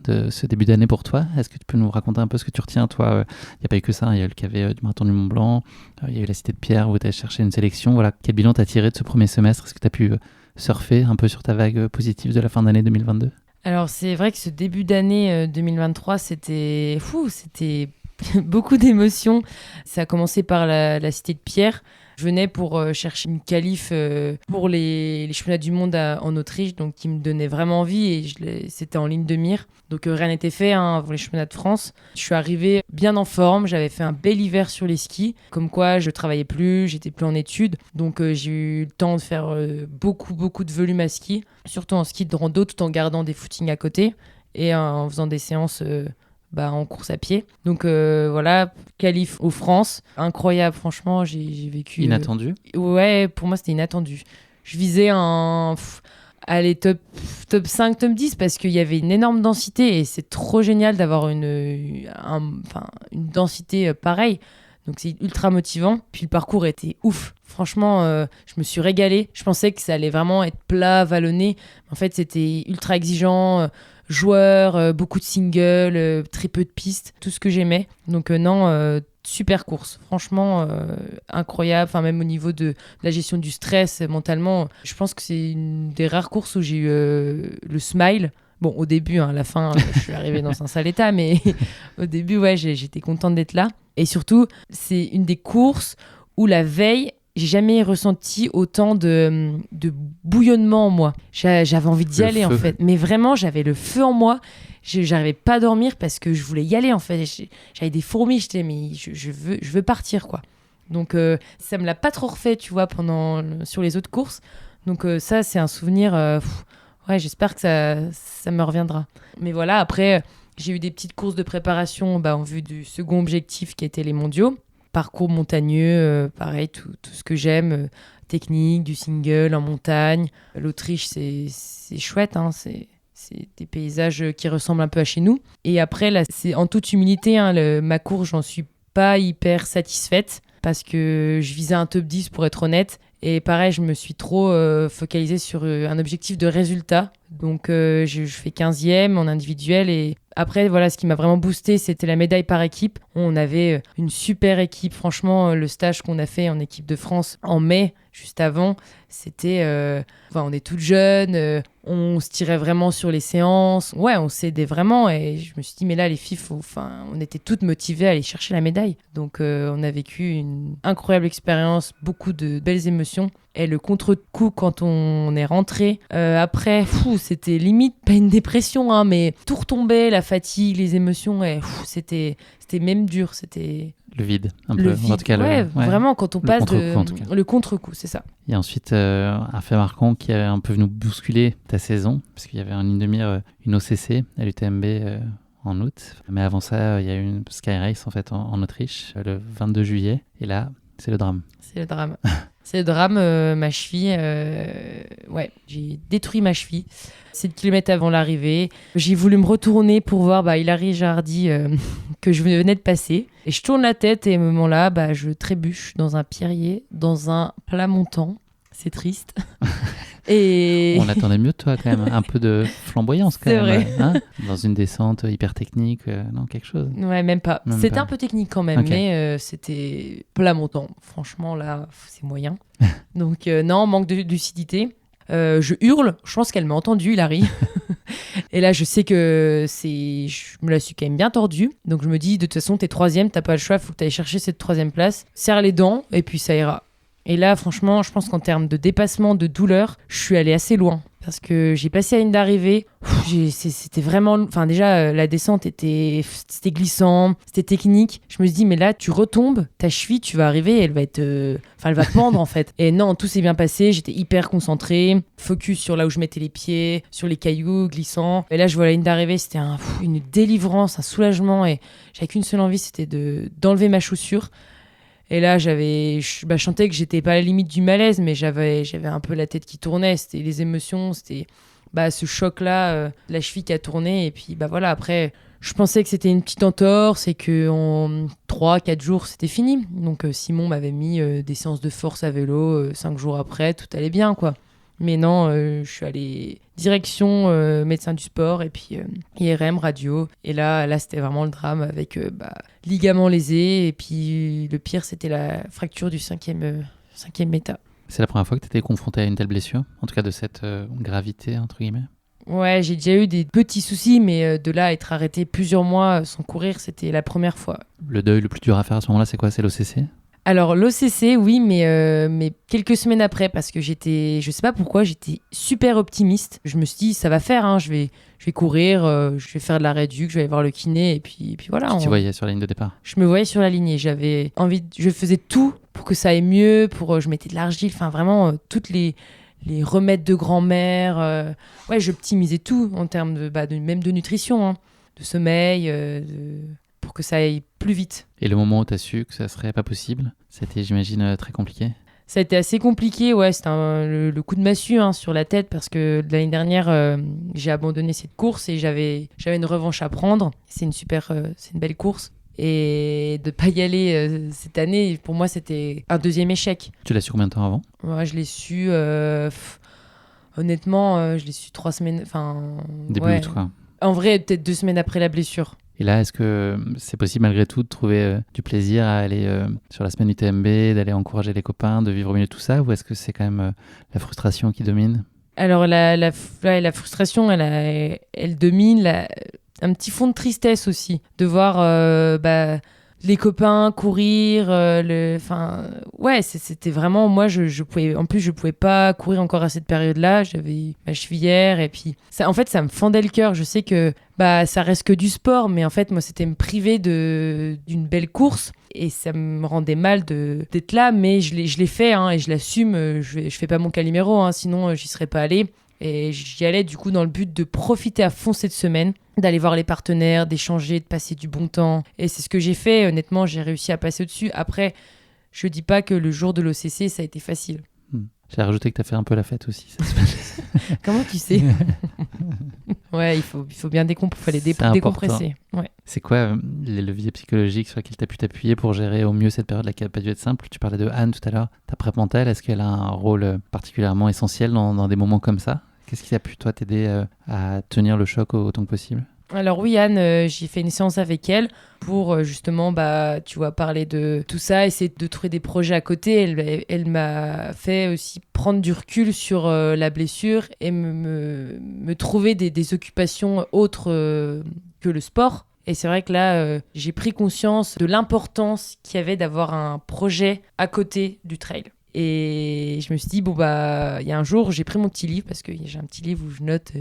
de ce début d'année pour toi. Est-ce que tu peux nous raconter un peu ce que tu retiens, toi? Il n'y a pas eu que ça, il y a eu le KV du Marathon du Mont Blanc, il y a eu la Cité de Pierre où tu as cherché une sélection. Voilà. Quel bilan t'as tiré de ce premier semestre? Est-ce que tu as pu surfer un peu sur ta vague positive de la fin d'année 2022? Alors c'est vrai que ce début d'année 2023, c'était beaucoup d'émotions. Ça a commencé par la Cité de Pierre. Je venais pour chercher une qualif pour les championnats du monde en Autriche, donc qui me donnait vraiment envie et c'était en ligne de mire. Donc rien n'était fait pour les championnats de France. Je suis arrivée bien en forme, j'avais fait un bel hiver sur les skis, comme quoi je travaillais plus, j'étais plus en études. Donc j'ai eu le temps de faire beaucoup de volume à ski, surtout en ski de rando tout en gardant des footings à côté et en faisant des séances en course à pied. Donc voilà, qualif aux France. Incroyable, franchement, j'ai vécu... Inattendu? Ouais, pour moi, c'était inattendu. Je visais aller top 5, top 10 parce qu'il y avait une énorme densité et c'est trop génial d'avoir une densité pareille. Donc c'est ultra motivant. Puis le parcours était ouf. Franchement, je me suis régalée. Je pensais que ça allait vraiment être plat, vallonné. En fait, c'était ultra exigeant. Joueurs, beaucoup de singles, très peu de pistes, tout ce que j'aimais. Donc super course, franchement incroyable. Enfin, même au niveau de la gestion du stress mentalement, je pense que c'est une des rares courses où j'ai eu le smile. Bon, au début, à la fin, je suis arrivée dans un sale état, mais au début, ouais, j'étais contente d'être là. Et surtout, c'est une des courses où la veille, j'ai jamais ressenti autant de bouillonnement en moi. J'avais envie d'y aller, en fait. Mais vraiment, j'avais le feu en moi. J'arrivais pas à dormir parce que je voulais y aller, en fait. J'avais des fourmis. J'étais, mais je veux partir, quoi. Donc, ça me l'a pas trop refait, tu vois, sur les autres courses. Donc, ça, c'est un souvenir... ouais, j'espère que ça me reviendra. Mais voilà, après, j'ai eu des petites courses de préparation en vue du second objectif qui était les mondiaux. Parcours montagneux, pareil, tout ce que j'aime, technique, du single en montagne. L'Autriche, c'est chouette, hein, c'est des paysages qui ressemblent un peu à chez nous. Et après, là, c'est en toute humilité, ma course, j'en suis pas hyper satisfaite parce que je visais un top 10 pour être honnête. Et pareil, je me suis trop focalisée sur un objectif de résultat. Donc, je fais 15e en individuel. Et après, voilà, ce qui m'a vraiment boosté, c'était la médaille par équipe. On avait une super équipe. Franchement, le stage qu'on a fait en équipe de France en mai, juste avant, c'était... on est toutes jeunes, on se tirait vraiment sur les séances. Ouais, on s'aidait vraiment. Et je me suis dit, mais là, les filles, on était toutes motivées à aller chercher la médaille. Donc, on a vécu une incroyable expérience, beaucoup de belles émotions. Et le contre-coup quand on est rentré, après, c'était limite pas une dépression, hein, mais tout retombait, la fatigue, les émotions, et c'était même dur, c'était... Le vide, un peu. Vide. En tout cas, ouais, vraiment, quand on passe le contre-coup, c'est ça. Il y a ensuite un fait marquant qui a un peu venu bousculer ta saison, parce qu'il y avait en ligne de mire une OCC à l'UTMB en août. Mais avant ça, il y a eu une Sky Race en fait, en Autriche, le 22 juillet. Et là, c'est le drame. C'est le drame. C'est le drame, ma cheville. Ouais, j'ai détruit ma cheville. 7 km avant l'arrivée. J'ai voulu me retourner pour voir Hilary Jardy que je venais de passer. Et je tourne la tête et à ce moment-là, je trébuche dans un pierrier, dans un plat montant. C'est triste. Et On attendait mieux de toi quand même, un peu de flamboyance quand C'est même. vrai. Hein, dans une descente hyper technique, non, quelque chose. ouais, même pas. Même C'était pas. un peu technique quand même, Ok. mais c'était plat montant. Franchement, là, c'est moyen. Donc, non, manque de lucidité. Je hurle, je pense qu'elle m'a entendu, Hilary. Et là, je sais que je me la suis quand même bien tordue. Donc, je me dis, de toute façon, t'es troisième, t'as pas le choix, faut que t'ailles chercher cette troisième place. Serre les dents, et puis ça ira. Et là, franchement, je pense qu'en termes de dépassement, de douleur, je suis allée assez loin. Parce que j'ai passé la ligne d'arrivée. C'était vraiment... Enfin, déjà, la descente c'était glissant, c'était technique. Je me suis dit, mais là, tu retombes, ta cheville, tu vas arriver, elle va être... Enfin, elle va pendre, en fait. Et non, tout s'est bien passé. J'étais hyper concentrée. Focus sur là où je mettais les pieds, sur les cailloux glissants. Et là, je vois la ligne d'arrivée. C'était une délivrance, un soulagement. Et j'avais qu'une seule envie, c'était d'enlever ma chaussure. Et là, je sentais que j'étais pas à la limite du malaise, mais j'avais un peu la tête qui tournait. C'était les émotions, c'était ce choc-là, la cheville qui a tourné. Et puis, voilà, après, je pensais que c'était une petite entorse et qu'en 3-4 jours, c'était fini. Donc, Simon m'avait mis des séances de force à vélo 5 jours après, tout allait bien, quoi. Mais non, je suis allée direction médecin du sport et puis IRM, radio. Et là c'était vraiment le drame avec ligament lésé. Et puis le pire, c'était la fracture du cinquième méta. C'est la première fois que tu étais confronté à une telle blessure, en tout cas de cette gravité, entre guillemets. Ouais, j'ai déjà eu des petits soucis, mais de là à être arrêté plusieurs mois sans courir, c'était la première fois. Le deuil le plus dur à faire à ce moment-là, c'est quoi? C'est l'OCC? Alors l'OCC, oui, mais quelques semaines après, parce que je sais pas pourquoi, j'étais super optimiste. Je me suis dit, ça va faire, hein, je vais courir, je vais faire de la réduc, je vais aller voir le kiné, et puis voilà. Tu voyais sur la ligne de départ? Je me voyais sur la ligne et j'avais envie, je faisais tout pour que ça aille mieux, je mettais de l'argile, enfin vraiment toutes les remèdes de grand-mère. Ouais, j'optimisais tout en termes même de nutrition, hein, de sommeil, pour que ça aille plus vite. Et le moment où tu as su que ça serait pas possible, c'était, j'imagine, très compliqué? Ça a été assez compliqué, ouais, c'était le coup de massue sur la tête parce que l'année dernière, j'ai abandonné cette course et j'avais une revanche à prendre. C'est une belle course. Et de pas y aller cette année, pour moi, c'était un deuxième échec. Tu l'as su combien de temps avant? Ouais, je l'ai su, honnêtement, je l'ai su 3 semaines, Début ouais. août, quoi. En vrai, peut-être 2 semaines après la blessure. Et là, est-ce que c'est possible malgré tout de trouver du plaisir à aller sur la semaine UTMB, d'aller encourager les copains, de vivre au milieu de tout ça, ou est-ce que c'est quand même la frustration qui domine? Alors la frustration, elle domine, un petit fond de tristesse aussi, de voir les copains courir, ouais, c'était vraiment, moi je pouvais pas courir encore à cette période-là, j'avais ma chevillère et puis ça, en fait ça me fendait le cœur. Je sais que ça reste que du sport, mais en fait moi c'était me priver d'une belle course et ça me rendait mal d'être là, mais je l'ai fait et je l'assume. Je fais pas mon Calimero, sinon j'y serais pas allée. Et j'y allais du coup dans le but de profiter à fond cette semaine, d'aller voir les partenaires, d'échanger, de passer du bon temps. Et c'est ce que j'ai fait. Honnêtement, j'ai réussi à passer au-dessus. Après, je dis pas que le jour de l'OCC, ça a été facile. J'ai rajouté que tu as fait un peu la fête aussi. Ça se Comment tu sais? Ouais, il faut bien décompresser. Ouais. C'est quoi les leviers psychologiques sur lesquels tu as pu t'appuyer pour gérer au mieux cette période-là qui n'a pas dû être simple? Tu parlais de Anne tout à l'heure. Ta prep mentale, est-ce qu'elle a un rôle particulièrement essentiel dans des moments comme ça? Qu'est-ce qui a pu, toi, t'aider à tenir le choc autant que possible? Alors oui, Anne, j'ai fait une séance avec elle pour justement, tu vois, parler de tout ça, essayer de trouver des projets à côté. Elle m'a fait aussi prendre du recul sur la blessure et me trouver des occupations autres que le sport. Et c'est vrai que là, j'ai pris conscience de l'importance qu'il y avait d'avoir un projet à côté du trail. Et je me suis dit, il y a un jour, j'ai pris mon petit livre, parce que j'ai un petit livre où je note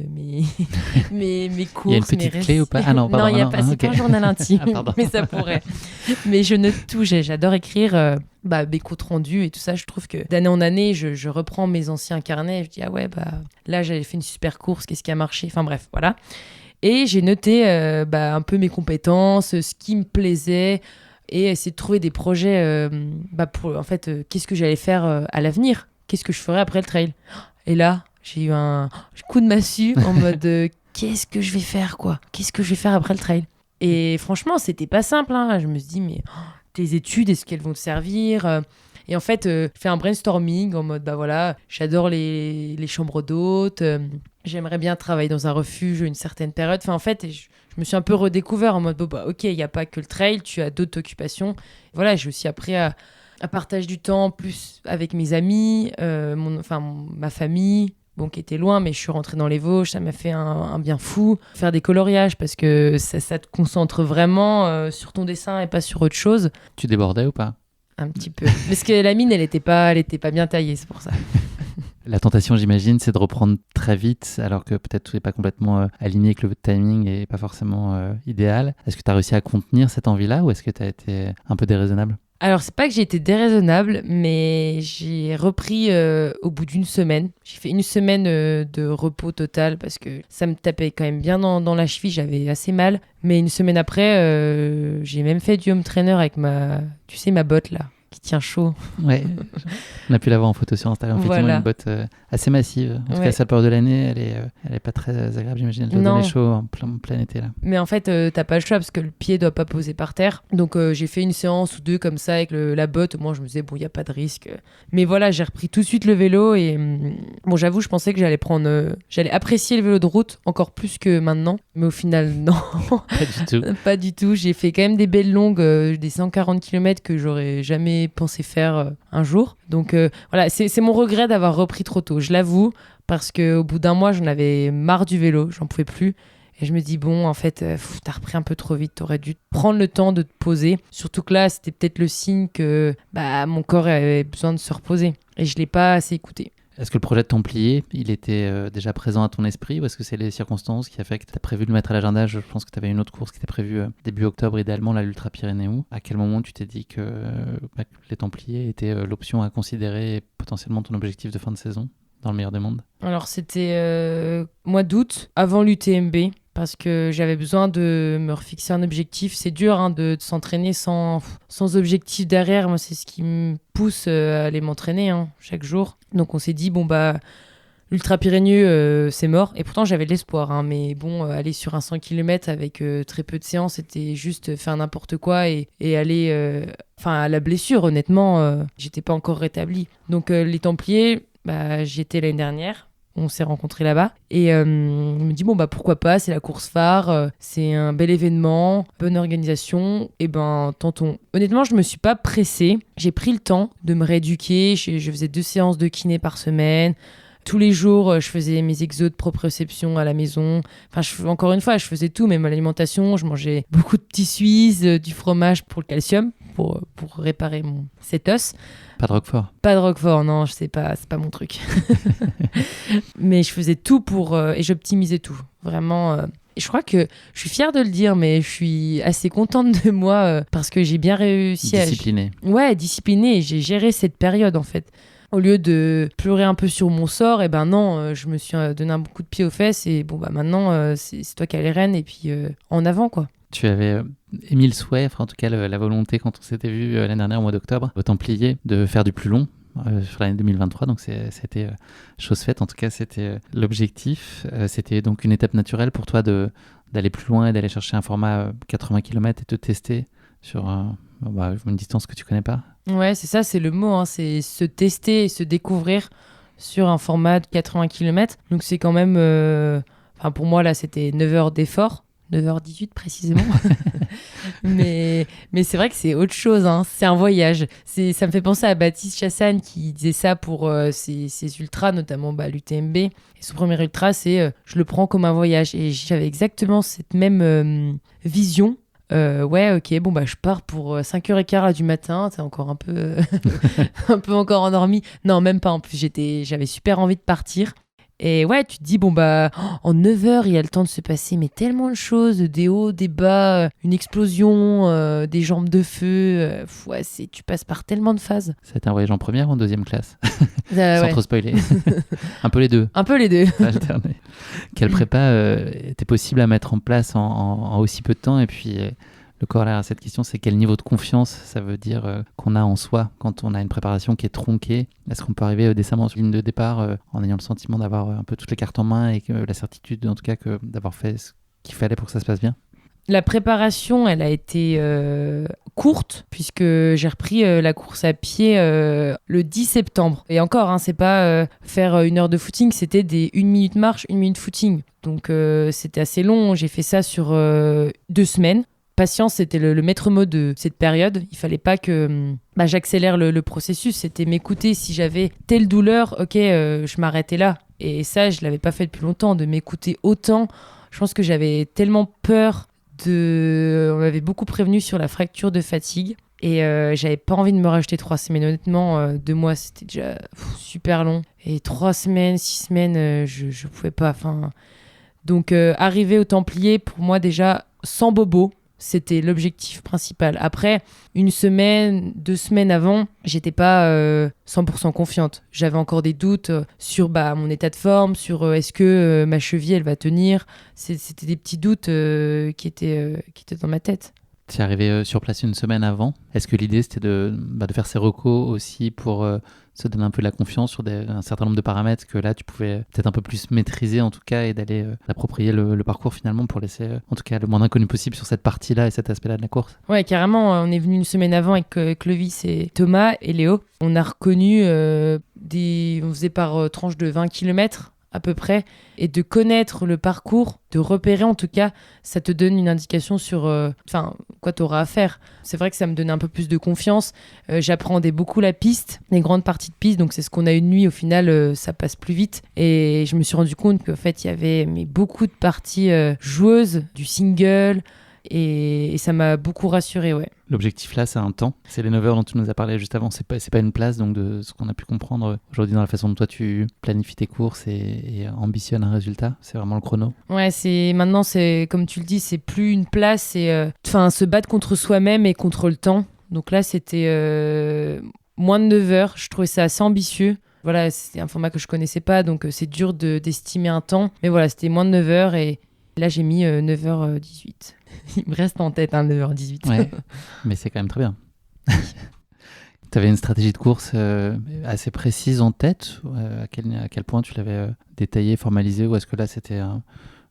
mes courses. Il y a une petite clé ou pas? Ah non, pardon. Non, il n'y a pas, c'est pas un journal intime, mais ça pourrait. Mais je note tout, j'adore écrire mes comptes rendus et tout ça. Je trouve que d'année en année, je reprends mes anciens carnets, je dis, là, j'avais fait une super course, qu'est-ce qui a marché? Enfin bref, voilà. Et j'ai noté un peu mes compétences, ce qui me plaisait, et essayer de trouver des projets pour, en fait, qu'est-ce que j'allais faire à l'avenir, qu'est-ce que je ferais après le trail. Et là, j'ai eu un coup de massue en mode qu'est-ce que je vais faire, quoi, qu'est-ce que je vais faire après le trail. Et franchement, c'était pas simple, hein. Je me suis dit, mais tes études, est-ce qu'elles vont te servir? Et en fait, je fais un brainstorming en mode, bah voilà, j'adore les chambres d'hôtes, j'aimerais bien travailler dans un refuge une certaine période. Enfin, en fait, je me suis un peu redécouvre en mode, bon, bah ok, il n'y a pas que le trail, tu as d'autres occupations. Voilà, j'ai aussi appris à partager du temps plus avec mes amis, ma famille, bon, qui était loin, mais je suis rentrée dans les Vosges, ça m'a fait un bien fou. Faire des coloriages, parce que ça te concentre vraiment sur ton dessin et pas sur autre chose. Tu débordais ou pas ? Un petit peu. Parce que la mine, elle était pas bien taillée, c'est pour ça. La tentation, j'imagine, c'est de reprendre très vite, alors que peut-être tout n'est pas complètement aligné, que le timing n'est pas forcément idéal. Est-ce que tu as réussi à contenir cette envie-là, ou est-ce que tu as été un peu déraisonnable ? Alors, c'est pas que j'ai été déraisonnable, mais j'ai repris au bout d'une semaine. J'ai fait une semaine de repos total parce que ça me tapait quand même bien dans la cheville, j'avais assez mal. Mais une semaine après, j'ai même fait du home trainer avec ma botte là, qui tient chaud. Ouais, on a pu la voir en photo sur Instagram. Effectivement, Voilà. une botte assez massive. En tout cas, cette période de l'année, elle est pas très agréable, j'imagine. Elle doit donner chaud en plein été là. Mais en fait, t'as pas le choix parce que le pied doit pas poser par terre. Donc j'ai fait une séance ou deux comme ça avec la botte. Moi, je me disais, bon, il n'y a pas de risque. Mais voilà, j'ai repris tout de suite le vélo et bon, j'avoue, je pensais que j'allais apprécier le vélo de route encore plus que maintenant. Mais au final, non. Pas du tout. Pas du tout. J'ai fait quand même des belles longues, des 140 km que j'aurais jamais pensé faire un jour. Donc voilà, c'est mon regret d'avoir repris trop tôt, je l'avoue, parce qu'au bout d'un mois, j'en avais marre du vélo, j'en pouvais plus. Et je me dis, bon, en fait, t'as repris un peu trop vite, t'aurais dû prendre le temps de te poser. Surtout que là, c'était peut-être le signe que mon corps avait besoin de se reposer. Et je l'ai pas assez écouté. Est-ce que le projet de Templier, il était déjà présent à ton esprit, ou est-ce que c'est les circonstances qui a fait que tu as prévu de le mettre à l'agenda ? Je pense que tu avais une autre course qui était prévue début octobre, idéalement, l'Ultra-Pyrénéen. À quel moment tu t'es dit que les Templiers étaient l'option à considérer et potentiellement ton objectif de fin de saison, dans le meilleur des mondes ? Alors, c'était mois d'août, avant l'UTMB, parce que j'avais besoin de me refixer un objectif. C'est dur de s'entraîner sans objectif derrière. Moi, c'est ce qui me pousse à aller m'entraîner chaque jour. Donc, on s'est dit, bon, bah, l'Ultra-Pyrénéen, c'est mort. Et pourtant, j'avais de l'espoir. Mais bon, aller sur un 100 km avec très peu de séances, c'était juste faire n'importe quoi et aller... à la blessure, honnêtement, j'étais pas encore rétablie. Donc, les Templiers, j'y étais l'année dernière. On s'est rencontrés là-bas et on me dit pourquoi pas, c'est la course phare, c'est un bel événement, bonne organisation, et tentons. Honnêtement, je me suis pas pressée, j'ai pris le temps de me rééduquer, je faisais 2 séances de kiné par semaine. Tous les jours, je faisais mes exos de proprioception à la maison. Encore une fois, je faisais tout, même l'alimentation. Je mangeais beaucoup de petits suisses, du fromage pour le calcium, pour réparer cet os. Pas de Roquefort ? Pas de Roquefort, non, c'est pas mon truc. Mais je faisais tout et j'optimisais tout. Vraiment. Et je crois que je suis fière de le dire, mais je suis assez contente de moi parce que j'ai bien réussi Disciplinée. Ouais, disciplinée. Et j'ai géré cette période, en fait. Au lieu de pleurer un peu sur mon sort, non, je me suis donné un bon coup de pied aux fesses et maintenant, c'est toi qui as les rênes et puis en avant, quoi. Tu avais émis le souhait, en tout cas la volonté quand on s'était vu l'année dernière au mois d'octobre, au Templier, de faire du plus long sur l'année 2023, donc c'était chose faite, en tout cas c'était l'objectif. C'était donc une étape naturelle pour toi d'aller plus loin et d'aller chercher un format 80 km et te tester sur une distance que tu connais pas. Ouais, c'est ça, c'est le mot, c'est se tester et se découvrir sur un format de 80 km. Donc c'est quand même, pour moi là c'était 9 heures d'effort, 9h18 précisément. mais c'est vrai que c'est autre chose, c'est un voyage. Ça me fait penser à Baptiste Chassagne qui disait ça pour ses ultras, notamment l'UTMB. Et son premier ultra, c'est je le prends comme un voyage. Et j'avais exactement cette même vision. Je pars pour 5h15 là, du matin, t'es encore un peu un peu encore endormi. Non, même pas, en plus j'avais super envie de partir. Et ouais, tu te dis, en 9 heures, il y a le temps de se passer mais tellement de choses, des hauts, des bas, une explosion, des jambes de feu. Tu passes par tellement de phases. C'était un voyage en première ou en deuxième classe ? Sans Ouais. trop spoiler. Un peu les deux. Un peu les deux. Alterné. Quelle prépa était possible à mettre en place en aussi peu de temps ? Et puis, le corollaire à cette question, c'est quel niveau de confiance ça veut dire qu'on a en soi quand on a une préparation qui est tronquée ? Est-ce qu'on peut arriver décemment sur une ligne de départ en ayant le sentiment d'avoir un peu toutes les cartes en main et la certitude, en tout cas, d'avoir fait ce qu'il fallait pour que ça se passe bien ? La préparation, elle a été courte, puisque j'ai repris la course à pied le 10 septembre. Et encore, hein, c'est pas faire 1 heure de footing, c'était des 1 minute marche, 1 minute footing. Donc c'était assez long, j'ai fait ça sur 2 semaines. Patience, c'était le maître mot de cette période. Il fallait pas que j'accélère le processus, c'était m'écouter. Si j'avais telle douleur, ok, je m'arrêtais là. Et ça, je l'avais pas fait depuis longtemps, de m'écouter autant. Je pense que j'avais tellement peur on m'avait beaucoup prévenu sur la fracture de fatigue et j'avais pas envie de me rajouter 3 semaines. Honnêtement, 2 mois, c'était déjà super long. Et 3 semaines, 6 semaines, je pouvais pas. Donc, arriver au Templier, pour moi, déjà, sans bobo, c'était l'objectif principal. Après, 1 semaine, 2 semaines avant, j'étais pas 100% confiante. J'avais encore des doutes sur mon état de forme, sur est-ce que ma cheville, elle va tenir. C'était des petits doutes qui étaient dans ma tête. Tu es arrivé sur place 1 semaine avant. Est-ce que l'idée, c'était de faire ces recos aussi pour se donner un peu de la confiance sur un certain nombre de paramètres que là, tu pouvais peut-être un peu plus maîtriser en tout cas et d'aller approprier le parcours finalement pour laisser en tout cas le moins d'inconnu possible sur cette partie-là et cet aspect-là de la course? Ouais, carrément. On est venu 1 semaine avant avec Clovis et Thomas et Léo. On a reconnu on faisait par tranche de 20 km à peu près, et de connaître le parcours, de repérer en tout cas, ça te donne une indication sur quoi tu auras à faire. C'est vrai que ça me donnait un peu plus de confiance. J'appréhendais beaucoup la piste, les grandes parties de piste, donc c'est ce qu'on a eu de nuit. Au final, ça passe plus vite. Et je me suis rendu compte qu'en fait, il y avait beaucoup de parties joueuses, du single, et ça m'a beaucoup rassurée, ouais. L'objectif là, c'est un temps. C'est les 9 heures dont tu nous as parlé juste avant. C'est pas une place, donc de ce qu'on a pu comprendre aujourd'hui dans la façon dont toi tu planifies tes courses et ambitionnes un résultat. C'est vraiment le chrono. Ouais, maintenant, c'est comme tu le dis, c'est plus une place, c'est se battre contre soi-même et contre le temps. Donc là, c'était moins de 9 heures. Je trouvais ça assez ambitieux. Voilà, c'était un format que je connaissais pas, donc c'est dur d'estimer un temps. Mais voilà, c'était moins de 9 heures et là, j'ai mis 9h18. Il me reste en tête, 9h18. Ouais, mais c'est quand même très bien. Tu avais une stratégie de course assez précise en tête. À quel point tu l'avais détaillée, formalisée, ou est-ce que là, c'était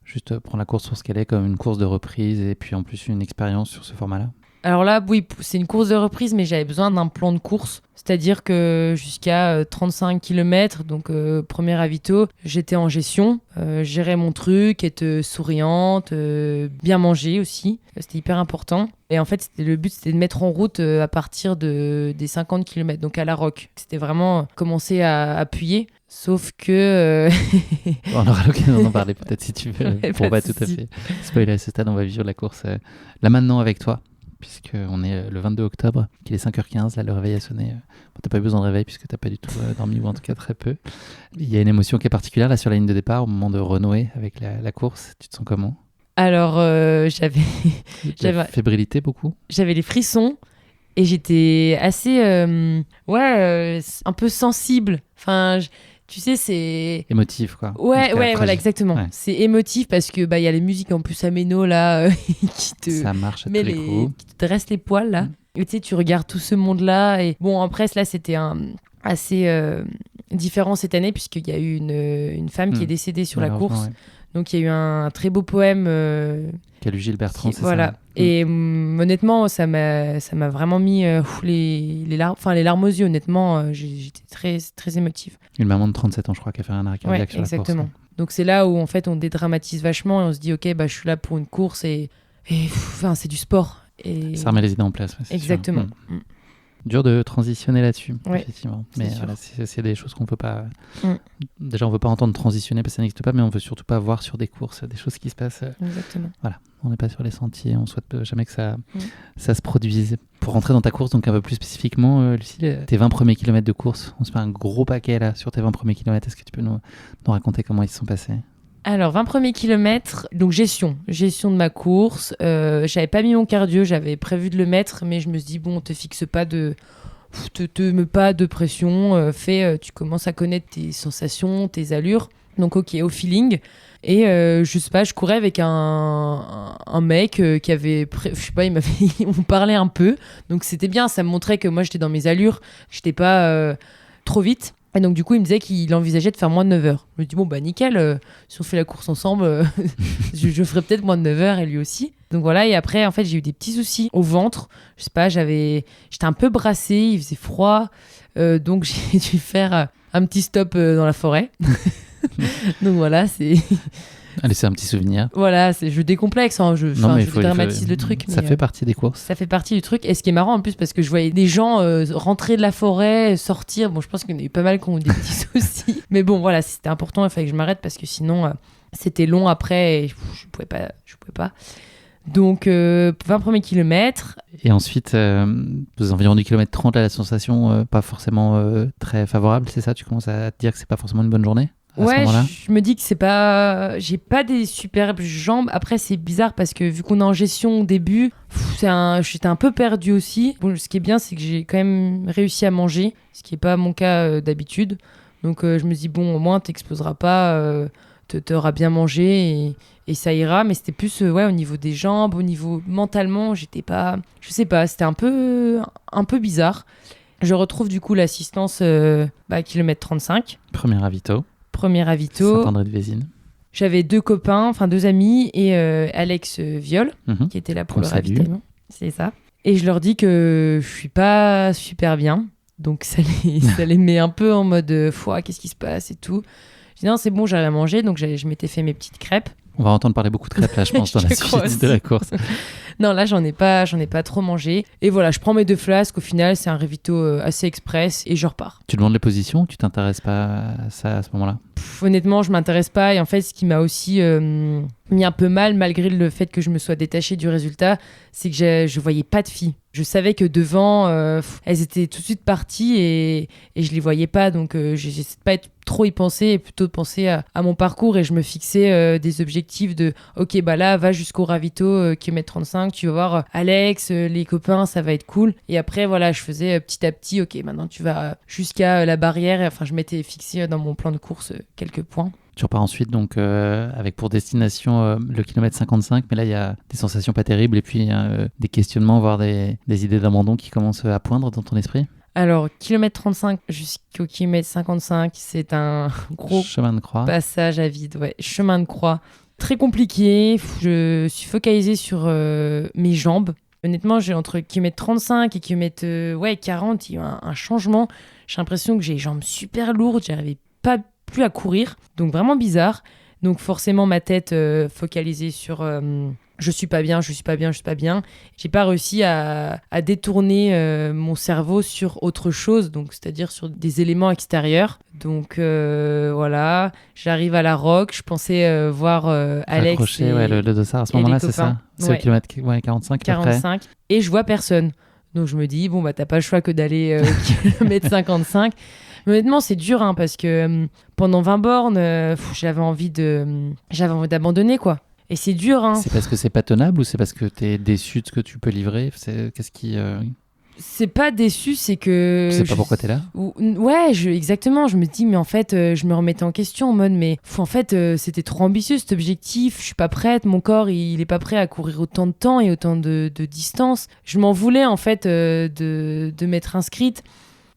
juste prendre la course sur ce qu'elle est, comme une course de reprise et puis en plus une expérience sur ce format-là? Alors là, oui, c'est une course de reprise, mais j'avais besoin d'un plan de course. C'est-à-dire que jusqu'à 35 km, donc premier ravito, j'étais en gestion, gérais mon truc, être souriante, bien manger aussi. C'était hyper important. Et en fait, le but, c'était de mettre en route à partir des 50 km, donc à la roque. C'était vraiment commencer à appuyer. Sauf que... On aura l'occasion d'en parler peut-être si tu veux, ouais, pour pas tout à fait spoiler à ce stade. On va vivre la course là maintenant avec toi, puisqu'on est le 22 octobre, qu'il est 5h15, là le réveil a sonné. T'as pas eu besoin de réveil puisque t'as pas du tout dormi, ou en tout cas très peu. Il y a une émotion qui est particulière là sur la ligne de départ, au moment de renouer avec la course. Tu te sens comment? Alors, j'avais La fébrilité beaucoup? J'avais les frissons et j'étais assez... un peu sensible. Enfin... Tu sais, c'est... émotif, quoi. Ouais, voilà, exactement. Ouais. C'est émotif parce que y a les musiques en plus améno, là, qui te... Ça marche à tous les coups. Qui te dressent les poils, là. Et tu sais, tu regardes tout ce monde-là. Et bon, après, là, c'était assez différent cette année puisqu'il y a eu une femme qui est décédée sur la course. Ouais. Donc, il y a eu un très beau poème... qu'a lu Gilles Bertrand, c'est voilà. Ça. Et honnêtement, ça m'a vraiment mis les larmes aux yeux. Honnêtement, j'étais très, très émotive. Une maman de 37 ans, je crois, qui a fait un arrêt cardiaque sur la course. Exactement. Donc c'est là où en fait on dédramatise vachement et on se dit ok, je suis là pour une course et c'est du sport. Et... ça remet les idées en place. Ouais, exactement. Dur de transitionner là-dessus, ouais, effectivement. Mais voilà, c'est des choses qu'on peut pas... Déjà, on veut pas entendre transitionner parce que ça n'existe pas, mais on veut surtout pas voir sur des courses des choses qui se passent. Exactement. Voilà, on n'est pas sur les sentiers, on souhaite jamais que ça se produise. Pour rentrer dans ta course, donc un peu plus spécifiquement, Lucille, tes 20 premiers kilomètres de course, on se fait un gros paquet là sur tes 20 premiers kilomètres. Est-ce que tu peux nous raconter comment ils se sont passés? Alors, 20 premiers kilomètres, donc gestion de ma course. J'avais pas mis mon cardio, j'avais prévu de le mettre, mais je me suis dit, bon, te fixe pas te mets pas de pression, tu commences à connaître tes sensations, tes allures. Donc, ok, au feeling. Et je sais pas, je courais avec un mec qui avait, je sais pas, on parlait un peu. Donc, c'était bien, ça me montrait que moi, j'étais dans mes allures, j'étais pas trop vite. Et donc, du coup, il me disait qu'il envisageait de faire moins de 9 heures. Je me dis, bon, bah nickel, si on fait la course ensemble, je ferai peut-être moins de 9 heures et lui aussi. Donc voilà, et après, en fait, j'ai eu des petits soucis au ventre. Je sais pas, j'étais un peu brassée, il faisait froid. Donc, j'ai dû faire un petit stop dans la forêt. Donc voilà, c'est... Allez, c'est un petit souvenir. Voilà, je décomplexe, hein, je dramatise le truc. Ça fait partie des courses. Ça fait partie du truc. Et ce qui est marrant en plus, parce que je voyais des gens rentrer de la forêt, sortir. Bon, je pense qu'il y en a eu pas mal qui ont eu des petits soucis. Mais bon, voilà, c'était important, il fallait que je m'arrête parce que sinon, c'était long après et je pouvais pas. Donc, 20 premiers kilomètres. Et ensuite, aux environs du kilomètre 30, là, la sensation pas forcément très favorable, c'est ça? Tu commences à te dire que c'est pas forcément une bonne journée? Ouais, je me dis que j'ai pas des superbes jambes. Après, c'est bizarre parce que vu qu'on est en gestion au début, j'étais un peu perdue aussi. Bon, ce qui est bien, c'est que j'ai quand même réussi à manger, ce qui est pas mon cas d'habitude. Donc, je me dis, bon, au moins, t'exploseras pas, t'auras bien mangé et ça ira. Mais c'était plus au niveau des jambes, au niveau mentalement, j'étais pas... Je sais pas, c'était un peu bizarre. Je retrouve du coup l'assistance kilomètre 35. Premier ravito. Saint-André-de-Vésine. J'avais 2 copains, 2 amis et Alex Viol qui était là pour le ravitaillement. C'est ça. Et je leur dis que je suis pas super bien. Donc ça les met un peu en mode qu'est-ce qui se passe et tout. Je dis non, c'est bon, j'arrive à manger. Donc je m'étais fait mes petites crêpes. On va entendre parler beaucoup de crêpes là, je pense, dans la suite de la course. Non, là, j'en ai pas trop mangé. Et voilà, je prends mes 2 flasques. Au final, c'est un ravito assez express et je repars. Tu demandes les positions ou tu t'intéresses pas à ça à ce moment-là? Honnêtement, je m'intéresse pas. Et en fait, ce qui m'a aussi mis un peu mal, malgré le fait que je me sois détachée du résultat, c'est que je voyais pas de filles. Je savais que devant, elles étaient tout de suite parties et je les voyais pas. Donc, j'essaie de pas trop y penser et plutôt de penser à mon parcours. Et je me fixais des objectifs de OK, bah là, va jusqu'au ravito kilomètre 35. Tu vas voir Alex, les copains, ça va être cool. Et après, voilà, je faisais petit à petit. OK, maintenant, tu vas jusqu'à la barrière. Enfin, je m'étais fixé dans mon plan de course quelques points. Tu repars ensuite donc avec pour destination le kilomètre 55, mais là il y a des sensations pas terribles et puis des questionnements, voire des idées d'abandon qui commencent à poindre dans ton esprit. Alors, kilomètre 35 jusqu'au kilomètre 55, c'est un gros chemin de croix. Passage à vide, chemin de croix. Très compliqué, je suis focalisée sur mes jambes. Honnêtement, j'ai entre kilomètre 35 et kilomètre 40, il y a eu un changement. J'ai l'impression que j'ai les jambes super lourdes, j'arrivais pas plus à courir, donc vraiment bizarre. Donc forcément ma tête focalisée sur je suis pas bien. J'ai pas réussi à détourner mon cerveau sur autre chose, donc c'est-à-dire sur des éléments extérieurs. Donc voilà, j'arrive à la Roque, je pensais voir Alex accroché, le dossard à ce moment-là, c'est ça. C'est au kilomètre 45 et je vois personne. Donc je me dis bon bah t'as pas le choix que d'aller kilomètre 55. Mais honnêtement, c'est dur parce que pendant 20 bornes, j'avais envie d'abandonner, quoi. Et c'est dur. C'est parce que c'est pas tenable ou c'est parce que t'es déçu de ce que tu peux livrer? Qu'est-ce qui... C'est pas déçu, c'est que... Tu sais pas pourquoi t'es là? Ouais, exactement. Je me dis, mais en fait, je me remettais en question en mode, mais en fait, c'était trop ambitieux cet objectif. Je suis pas prête. Mon corps, il est pas prêt à courir autant de temps et autant de distance. Je m'en voulais, en fait, de m'être inscrite.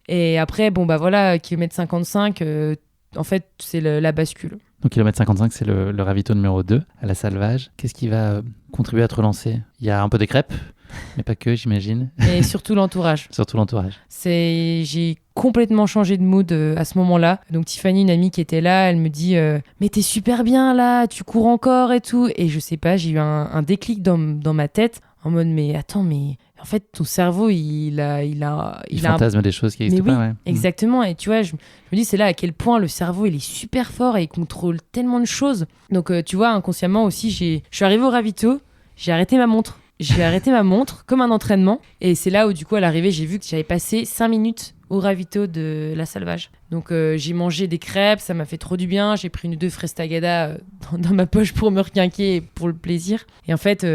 Et après, bon, bah voilà, kilomètre 55, en fait, c'est la bascule. Donc, kilomètre 55, c'est le ravito numéro 2 à la Salvage. Qu'est-ce qui va contribuer à te relancer? Il y a un peu des crêpes, mais pas que, j'imagine. Et surtout l'entourage. Surtout l'entourage. J'ai complètement changé de mood à ce moment-là. Donc, Tiffany, une amie qui était là, elle me dit mais t'es super bien là, tu cours encore et tout. Et je sais pas, j'ai eu un déclic dans ma tête en mode mais attends, mais en fait ton cerveau il fantasme des choses qui n'existent pas. Exactement. Et tu vois, je me dis c'est là à quel point le cerveau il est super fort et il contrôle tellement de choses. Donc tu vois, inconsciemment aussi, je suis arrivée au ravito, j'ai arrêté ma montre. Comme un entraînement. Et c'est là où du coup à l'arrivée j'ai vu que j'avais passé 5 minutes au ravito de la Salvage. Donc j'ai mangé des crêpes, ça m'a fait trop du bien. J'ai pris une 2 fraises tagada dans ma poche pour me requinquer pour le plaisir. Et en fait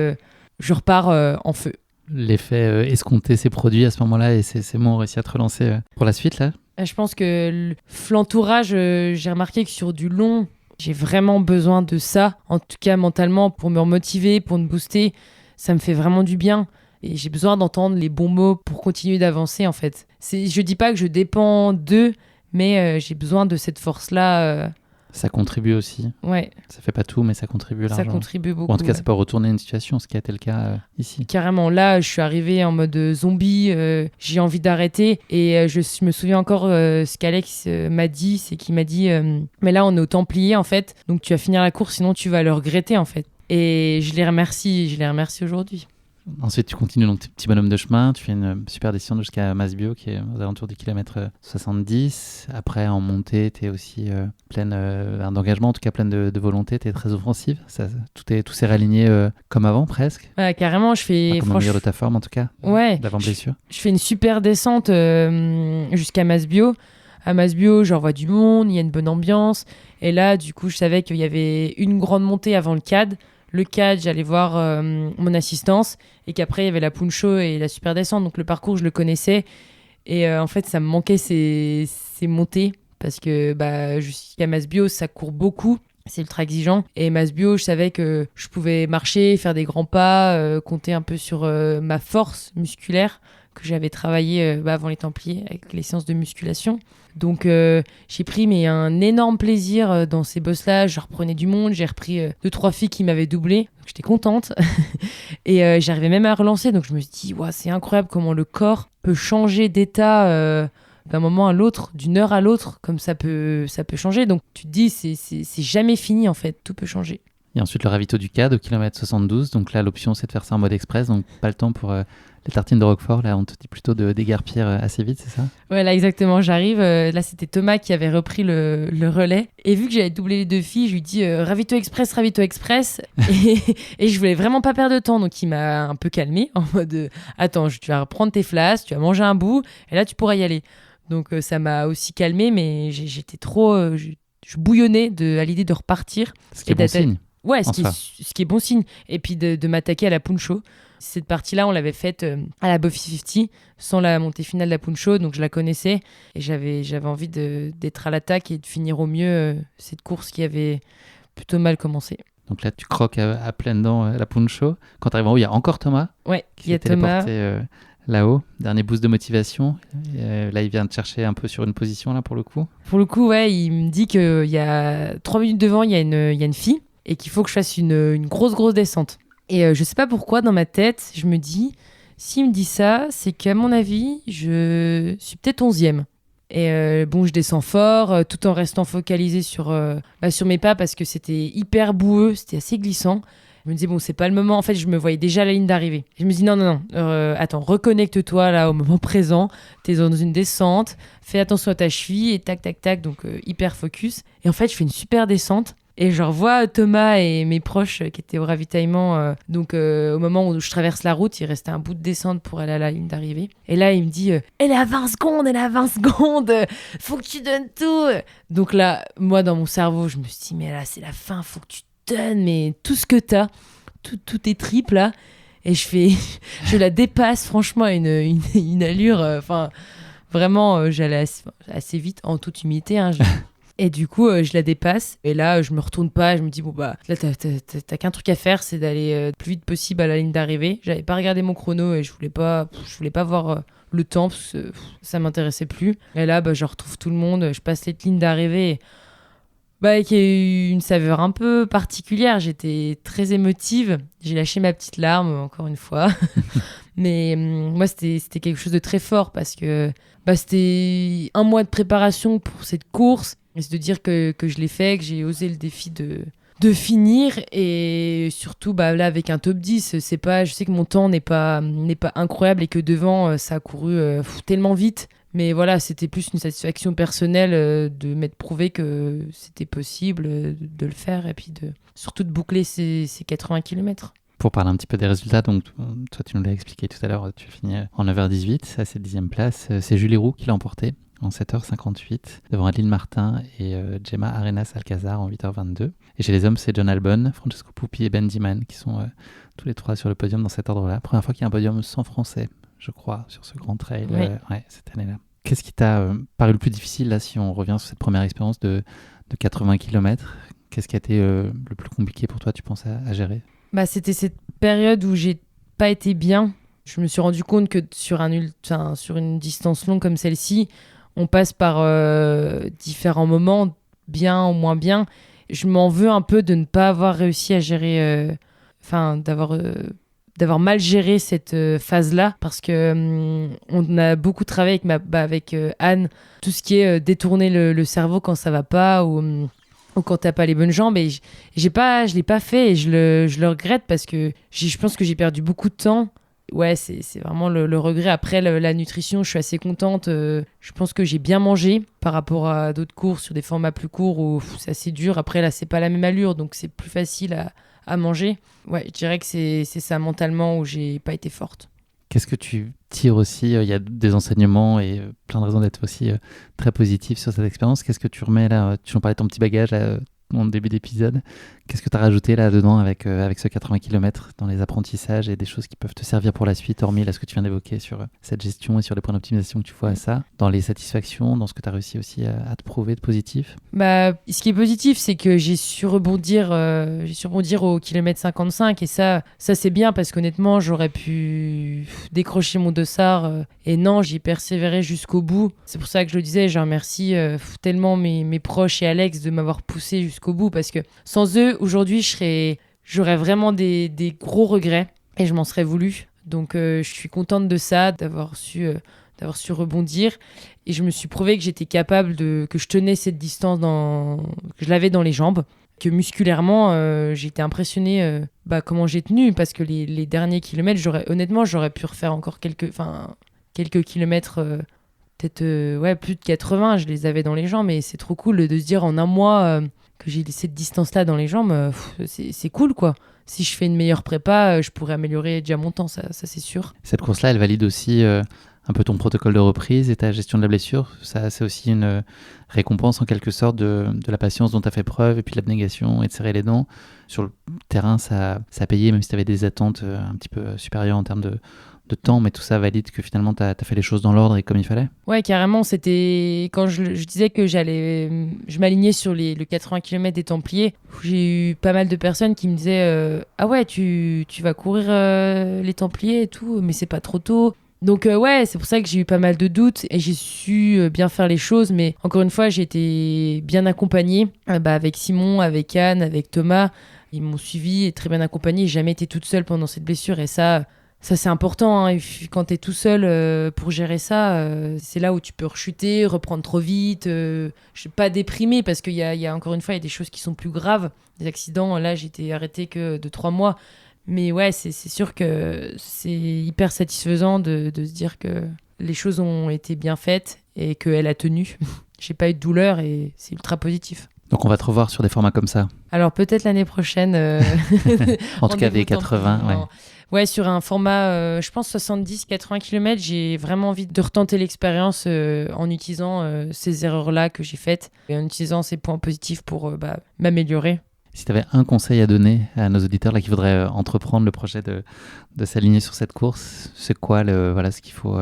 je repars en feu. L'effet escompté s'est produit à ce moment-là et c'est bon, on réussit à te relancer pour la suite là. Je pense que l'entourage, j'ai remarqué que sur du long, j'ai vraiment besoin de ça, en tout cas mentalement, pour me remotiver, pour me booster. Ça me fait vraiment du bien. Et j'ai besoin d'entendre les bons mots pour continuer d'avancer en fait. Je dis pas que je dépends d'eux, mais j'ai besoin de cette force-là. Ça contribue aussi. Ouais. Ça fait pas tout, mais ça contribue largement. Ça contribue beaucoup. Ou en tout cas, ça peut retourner une situation, ce qui a été le cas ici. Carrément, là, je suis arrivée en mode zombie, j'ai envie d'arrêter. Et je me souviens encore ce qu'Alex m'a dit, c'est qu'il m'a dit mais là, on est au Templier, en fait, donc tu vas finir la course, sinon tu vas le regretter, en fait. Et je les remercie aujourd'hui. Ensuite, tu continues donc tes petits bonhommes de chemin. Tu fais une super descente jusqu'à Masbio, qui est aux alentours du kilomètre 70. Après, en montée, tu es aussi pleine d'engagement, en tout cas pleine de volonté. Tu es très offensive. Tout s'est réaligné comme avant, presque. Ouais, carrément, je fais... Comme au meilleur de ta forme, en tout cas, d'avant-blessure. Je fais une super descente jusqu'à Masbio. À Masbio, j'envoie du monde, il y a une bonne ambiance. Et là, du coup, je savais qu'il y avait une grande montée avant le CAD. Le CAD, j'allais voir mon assistance et qu'après, il y avait la Puncho et la super descente. Donc, le parcours, je le connaissais. Et en fait, ça me manquait ces montées parce que jusqu'à Masbio, ça court beaucoup. C'est ultra exigeant. Et Masbio, je savais que je pouvais marcher, faire des grands pas, compter un peu sur ma force musculaire que j'avais travaillé avant les Templiers avec les séances de musculation. Donc j'ai pris un énorme plaisir dans ces bosses-là. Je reprenais du monde, j'ai repris 2-3 filles qui m'avaient doublé. Donc j'étais contente. Et j'arrivais même à relancer. Donc je me suis dit, wow, c'est incroyable comment le corps peut changer d'état d'un moment à l'autre, d'une heure à l'autre, comme ça peut changer. Donc tu te dis, c'est jamais fini en fait, tout peut changer. Et ensuite le ravito du CAD au kilomètre 72. Donc là, l'option, c'est de faire ça en mode express. Donc pas le temps pour les tartines de Roquefort. Là, on te dit plutôt de déguerpir assez vite, c'est ça? Ouais, là, exactement. J'arrive. Là, c'était Thomas qui avait repris le relais. Et vu que j'avais doublé les deux filles, je lui dis ravito express, ravito express. et je voulais vraiment pas perdre de temps. Donc, il m'a un peu calmé en mode attends, tu vas reprendre tes flasques, tu vas manger un bout et là, tu pourras y aller. Donc, ça m'a aussi calmé, mais j'étais trop. Je bouillonnais à l'idée de repartir. Ce qui est bon signe. Ouais, ce qui est bon signe. Et puis de m'attaquer à la Puncho. Cette partie-là, on l'avait faite à la Buffy 50, sans la montée finale de la Puncho, donc je la connaissais. Et j'avais envie d'être à l'attaque et de finir au mieux cette course qui avait plutôt mal commencé. Donc là, tu croques à pleines dents la Puncho. Quand tu arrives en haut, il y a encore Thomas. Ouais, il y a Thomas. Là-haut, dernier boost de motivation. Là, il vient te chercher un peu sur une position, là, pour le coup. Pour le coup, ouais, il me dit qu'il y a 3 minutes devant, il y a une fille et qu'il faut que je fasse une grosse descente. Et je sais pas pourquoi, dans ma tête, je me dis, s'il me dit ça, c'est qu'à mon avis, je suis peut-être 11e. Et je descends fort, tout en restant focalisé sur mes pas parce que c'était hyper boueux, c'était assez glissant. Je me disais, c'est pas le moment. En fait, je me voyais déjà à la ligne d'arrivée. Je me dis, non, attends, reconnecte-toi là au moment présent. T'es dans une descente, fais attention à ta cheville et tac, donc hyper focus. Et en fait, je fais une super descente. Et je revois Thomas et mes proches qui étaient au ravitaillement. Au moment où je traverse la route, il restait un bout de descente pour aller à la ligne d'arrivée. Et là, il me dit elle est à 20 secondes, faut que tu donnes tout. Donc là, moi, dans mon cerveau, je me suis dit mais là, c'est la fin, faut que tu donnes mais tout ce que t'as, tout tes tripes là. Et je la dépasse franchement à une allure. Vraiment, j'allais assez vite en toute humilité. Et du coup, je la dépasse. Et là, je me retourne pas. Je me dis, là, t'as qu'un truc à faire, c'est d'aller le plus vite possible à la ligne d'arrivée. J'avais pas regardé mon chrono et je voulais pas voir le temps parce que ça m'intéressait plus. Et là, je retrouve tout le monde. Je passe cette ligne d'arrivée qui a eu une saveur un peu particulière. J'étais très émotive. J'ai lâché ma petite larme, encore une fois. Mais moi, c'était quelque chose de très fort parce que c'était 1 mois de préparation pour cette course. Et c'est de dire que je l'ai fait, que j'ai osé le défi de finir. Et surtout, là, avec un top 10, je sais que mon temps n'est pas incroyable et que devant, ça a couru tellement vite. Mais voilà, c'était plus une satisfaction personnelle de m'être prouvé que c'était possible de le faire et puis surtout de boucler ces 80 km. Pour parler un petit peu des résultats, donc toi tu nous l'as expliqué tout à l'heure, tu as fini en 9h18 à cette 10e place. C'est Julie Roux qui l'a emporté en 7h58 devant Adeline Martin et Gemma Arenas Alcazar en 8h22. Et chez les hommes, c'est John Albon, Francesco Pupi et Ben Diman qui sont tous les 3 sur le podium dans cet ordre-là. Première fois qu'il y a un podium sans français, je crois, sur ce grand trail cette année-là. Qu'est-ce qui t'a paru le plus difficile là, si on revient sur cette première expérience de 80 km? Qu'est-ce qui a été le plus compliqué pour toi, tu penses, à gérer? C'était cette période où j'ai pas été bien. Je me suis rendu compte que sur une distance longue comme celle-ci, on passe par différents moments, bien ou moins bien. Je m'en veux un peu de ne pas avoir réussi à gérer, d'avoir mal géré cette phase-là, parce que on a beaucoup travaillé avec Anne, tout ce qui est détourner le cerveau quand ça va pas, ou quand t'as pas les bonnes jambes, et je l'ai pas fait, et je le regrette, parce que je pense que j'ai perdu beaucoup de temps. Ouais, c'est vraiment le regret. Après, la nutrition, je suis assez contente. Je pense que j'ai bien mangé par rapport à d'autres cours sur des formats plus courts où c'est assez dur. Après, là, c'est pas la même allure, donc c'est plus facile à manger. Ouais, je dirais que c'est ça mentalement où j'ai pas été forte. Qu'est-ce que tu tires aussi? Il y a des enseignements et plein de raisons d'être aussi très positif sur cette expérience. Qu'est-ce que tu remets là? Tu en parlais de ton petit bagage là, en début d'épisode. Qu'est-ce que tu as rajouté là-dedans avec ce 80 km dans les apprentissages et des choses qui peuvent te servir pour la suite, hormis là, ce que tu viens d'évoquer sur cette gestion et sur les points d'optimisation que tu vois à ça, dans les satisfactions, dans ce que tu as réussi aussi à te prouver de positif? Bah, ce qui est positif, c'est que j'ai su rebondir au kilomètre 55, et ça c'est bien, parce qu'honnêtement, j'aurais pu décrocher mon dossard, et non, j'y ai persévéré jusqu'au bout. C'est pour ça que je le disais, je remercie tellement mes proches et Alex de m'avoir poussé jusqu'au bout, parce que sans eux, aujourd'hui, j'aurais vraiment des gros regrets, et je m'en serais voulu. Donc je suis contente de ça, d'avoir su rebondir, et je me suis prouvé que j'étais capable que je tenais cette distance, que je l'avais dans les jambes, que musculairement j'ai été impressionnée comment j'ai tenu, parce que les derniers kilomètres, j'aurais pu refaire encore quelques kilomètres, peut-être plus de 80, je les avais dans les jambes, et c'est trop cool de se dire en un mois que j'ai cette distance-là dans les jambes. C'est cool, quoi. Si je fais une meilleure prépa, je pourrais améliorer déjà mon temps, ça c'est sûr. Cette course-là, elle valide aussi un peu ton protocole de reprise et ta gestion de la blessure. Ça, c'est aussi une récompense en quelque sorte de la patience dont tu as fait preuve, et puis de l'abnégation et de serrer les dents. Sur le terrain, ça a payé, même si tu avais des attentes un petit peu supérieures en termes de temps, mais tout ça valide que finalement tu as fait les choses dans l'ordre et comme il fallait. Ouais, carrément. C'était quand je disais que je m'alignais sur le 80 km des Templiers, j'ai eu pas mal de personnes qui me disaient ah ouais, tu vas courir les Templiers et tout, mais c'est pas trop tôt. Donc ouais, c'est pour ça que j'ai eu pas mal de doutes, et j'ai su bien faire les choses, mais encore une fois, j'ai été bien accompagnée avec Simon, avec Anne, avec Thomas. Ils m'ont suivi et très bien accompagnée. J'ai jamais été toute seule pendant cette blessure, et ça c'est important, hein. Quand t'es tout seul pour gérer ça, c'est là où tu peux rechuter, reprendre trop vite. Je suis pas déprimée, parce qu'il y a encore une fois, il y a des choses qui sont plus graves. Des accidents, là, j'ai été arrêtée que de 3 mois. Mais ouais, c'est sûr que c'est hyper satisfaisant de se dire que les choses ont été bien faites et qu'elle a tenu. J'ai pas eu de douleur, et c'est ultra positif. Donc on va te revoir sur des formats comme ça? Alors peut-être l'année prochaine. En tout cas des 80, ouais. Ouais, sur un format, je pense 70-80 km, j'ai vraiment envie de retenter l'expérience en utilisant ces erreurs-là que j'ai faites, et en utilisant ces points positifs pour m'améliorer. Si tu avais un conseil à donner à nos auditeurs là, qui voudraient entreprendre le projet de s'aligner sur cette course, c'est quoi ce qu'il faut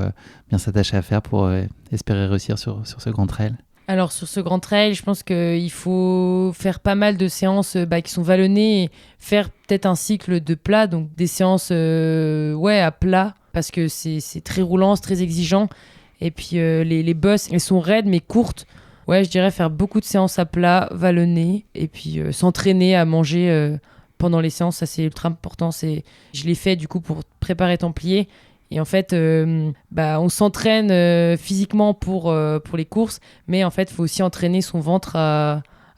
bien s'attacher à faire pour espérer réussir sur ce grand trail? Alors sur ce grand trail, je pense qu'il faut faire pas mal de séances qui sont vallonnées, et faire peut-être un cycle de plat, donc des séances à plat, parce que c'est très roulant, c'est très exigeant. Et puis les bosses, elles sont raides mais courtes. Ouais, je dirais faire beaucoup de séances à plat, vallonnées, et puis s'entraîner à manger pendant les séances, ça c'est ultra important. Je l'ai fait du coup pour préparer Templier. Et en fait, on s'entraîne physiquement pour les courses, mais en fait, il faut aussi entraîner son ventre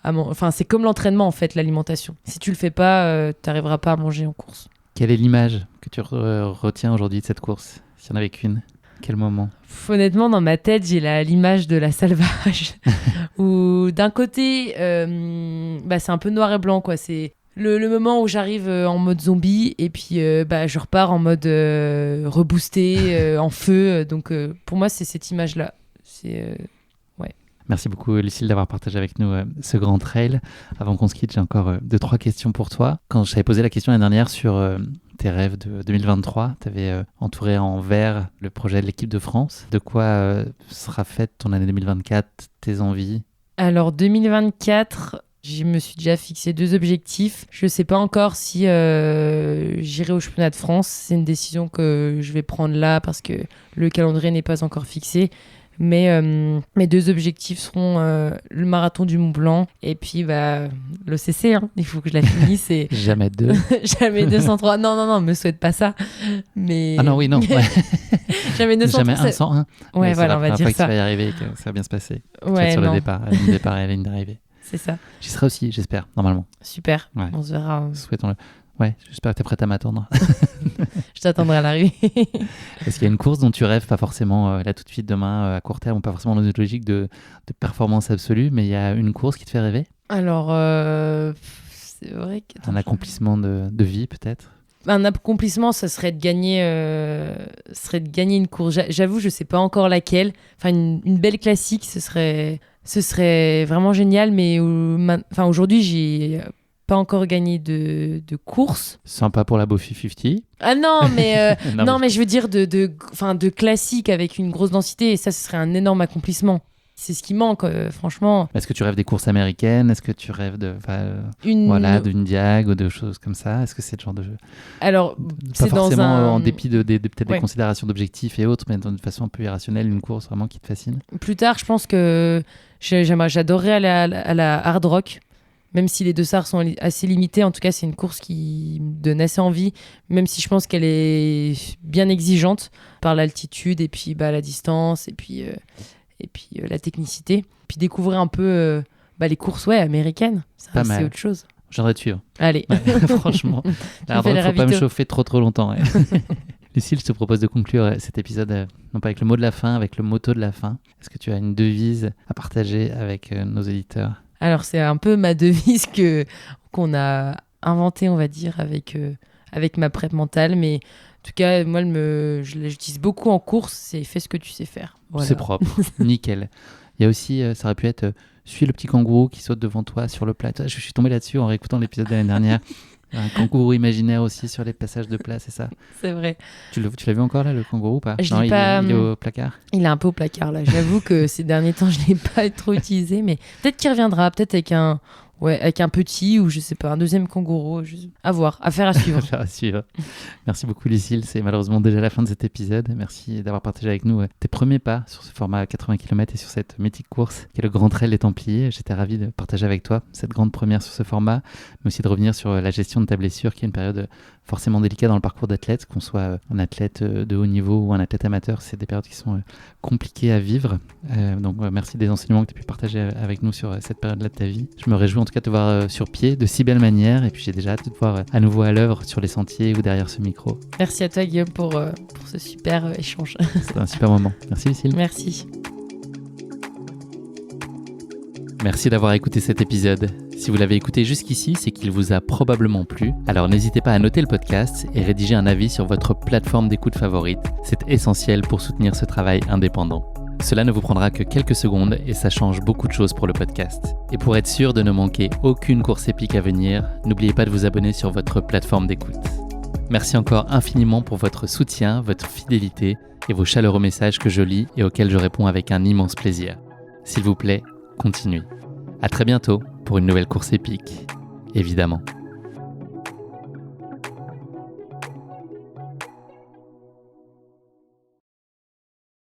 Enfin, c'est comme l'entraînement, en fait, l'alimentation. Si tu le fais pas, tu n'arriveras pas à manger en course. Quelle est l'image que tu retiens aujourd'hui de cette course, s'il y en avait qu'une? Quel moment? Honnêtement, dans ma tête, j'ai l'image de la Salvage, où d'un côté, c'est un peu noir et blanc, quoi. C'est le moment où j'arrive en mode zombie, et puis je repars en mode reboosté, en feu. Donc pour moi, c'est cette image-là. Ouais. Merci beaucoup, Lucille, d'avoir partagé avec nous ce grand trail. Avant qu'on se quitte, j'ai encore 2-3 questions pour toi. Quand je t'avais posé la question l'année dernière sur tes rêves de 2023, tu avais entouré en vert le projet de l'équipe de France. De quoi sera faite ton année 2024, tes envies? Alors 2024... je me suis déjà fixé 2 objectifs. Je ne sais pas encore si j'irai au championnat de France. C'est une décision que je vais prendre là, parce que le calendrier n'est pas encore fixé. Mais mes 2 objectifs seront le marathon du Mont Blanc et puis l'OCC. Hein. Il faut que je la finisse. Et... Jamais 2. Jamais 203. Non, me souhaite pas ça. Mais... Ah non, oui, non. Ouais. Jamais 203. Jamais 1 101. Ouais, voilà, on va dire ça. Que tu vas y arriver et que ça va bien se passer. Ouais, sur le départ, la ligne départ et la ligne d'arrivée. C'est ça. J'y serai aussi, j'espère, normalement. Super, ouais. On se verra. Souhaitons-le. Ouais, j'espère que tu es prête à m'attendre. Je t'attendrai à l'arrivée. Est-ce qu'il y a une course dont tu rêves, pas forcément là tout de suite demain, à court terme, ou pas forcément dans une logique de performance absolue, mais il y a une course qui te fait rêver ? Alors, c'est vrai que... Un accomplissement de vie, peut-être ? Un accomplissement, ça serait de gagner une course. J'avoue, je sais pas encore laquelle. Enfin, une belle classique, ce serait vraiment génial, mais aujourd'hui, j'ai pas encore gagné de course. Sympa pour la Bofi 50. Ah non, mais mais je veux dire de classique avec une grosse densité, et ça, ce serait un énorme accomplissement. C'est ce qui manque, franchement. Est-ce que tu rêves des courses américaines ? Est-ce que tu rêves d'une diag ou de choses comme ça ? Est-ce que c'est le genre de jeu ? Alors, pas c'est forcément en dépit de peut-être des considérations d'objectifs et autres, mais d'une façon un peu irrationnelle, une course vraiment qui te fascine ? Plus tard, je pense que j'adorerais aller à la hard rock. Même si les dossards sont assez limités, en tout cas, c'est une course qui me donne assez envie, même si je pense qu'elle est bien exigeante par l'altitude et puis la distance et puis la technicité. Puis découvrir un peu les courses américaines, c'est autre chose. J'aimerais te suivre. Allez. Ouais, franchement, il ne faut pas me chauffer trop longtemps. Ouais. Lucille, je te propose de conclure cet épisode, non pas avec le mot de la fin, avec le motto de la fin. Est-ce que tu as une devise à partager avec nos éditeurs ? Alors, c'est un peu ma devise qu'on a inventée, on va dire, avec ma prep mentale. Mais en tout cas, moi, je l'utilise beaucoup en course. C'est fais ce que tu sais faire. Voilà. C'est propre. Nickel. Il y a aussi, ça aurait pu être suis le petit kangourou qui saute devant toi sur le plat. Je suis tombé là-dessus en réécoutant l'épisode de l'année dernière. Un kangourou imaginaire aussi sur les passages de plat, c'est ça ? C'est vrai. Tu l'as vu encore là, le kangourou ou pas ? Il est au placard ? Il est un peu au placard là. J'avoue que ces derniers temps, je ne l'ai pas trop utilisé, mais peut-être qu'il reviendra, peut-être avec un petit ou je sais pas, un deuxième kangourou. À voir, affaire à suivre. Affaire à suivre. Merci beaucoup Lucille, c'est malheureusement déjà la fin de cet épisode. Merci d'avoir partagé avec nous tes premiers pas sur ce format 80 km et sur cette mythique course qui est le Grand Trail des Templiers. J'étais ravi de partager avec toi cette grande première sur ce format, mais aussi de revenir sur la gestion de ta blessure qui est une période forcément délicate dans le parcours d'athlète, qu'on soit un athlète de haut niveau ou un athlète amateur, c'est des périodes qui sont compliquées à vivre. Donc merci des enseignements que tu as pu partager avec nous sur cette période-là de ta vie. Je me réjouis en tout cas de te voir sur pied de si belle manière et puis j'ai déjà hâte de te voir à nouveau à l'œuvre sur les sentiers ou derrière ce micro. Merci à toi Guillaume pour ce super échange. C'était un super moment. Merci Lucille. Merci. Merci d'avoir écouté cet épisode. Si vous l'avez écouté jusqu'ici, c'est qu'il vous a probablement plu. Alors n'hésitez pas à noter le podcast et rédiger un avis sur votre plateforme d'écoute favorite. C'est essentiel pour soutenir ce travail indépendant. Cela ne vous prendra que quelques secondes et ça change beaucoup de choses pour le podcast. Et pour être sûr de ne manquer aucune course épique à venir, n'oubliez pas de vous abonner sur votre plateforme d'écoute. Merci encore infiniment pour votre soutien, votre fidélité et vos chaleureux messages que je lis et auxquels je réponds avec un immense plaisir. S'il vous plaît, continuez. À très bientôt pour une nouvelle course épique, évidemment.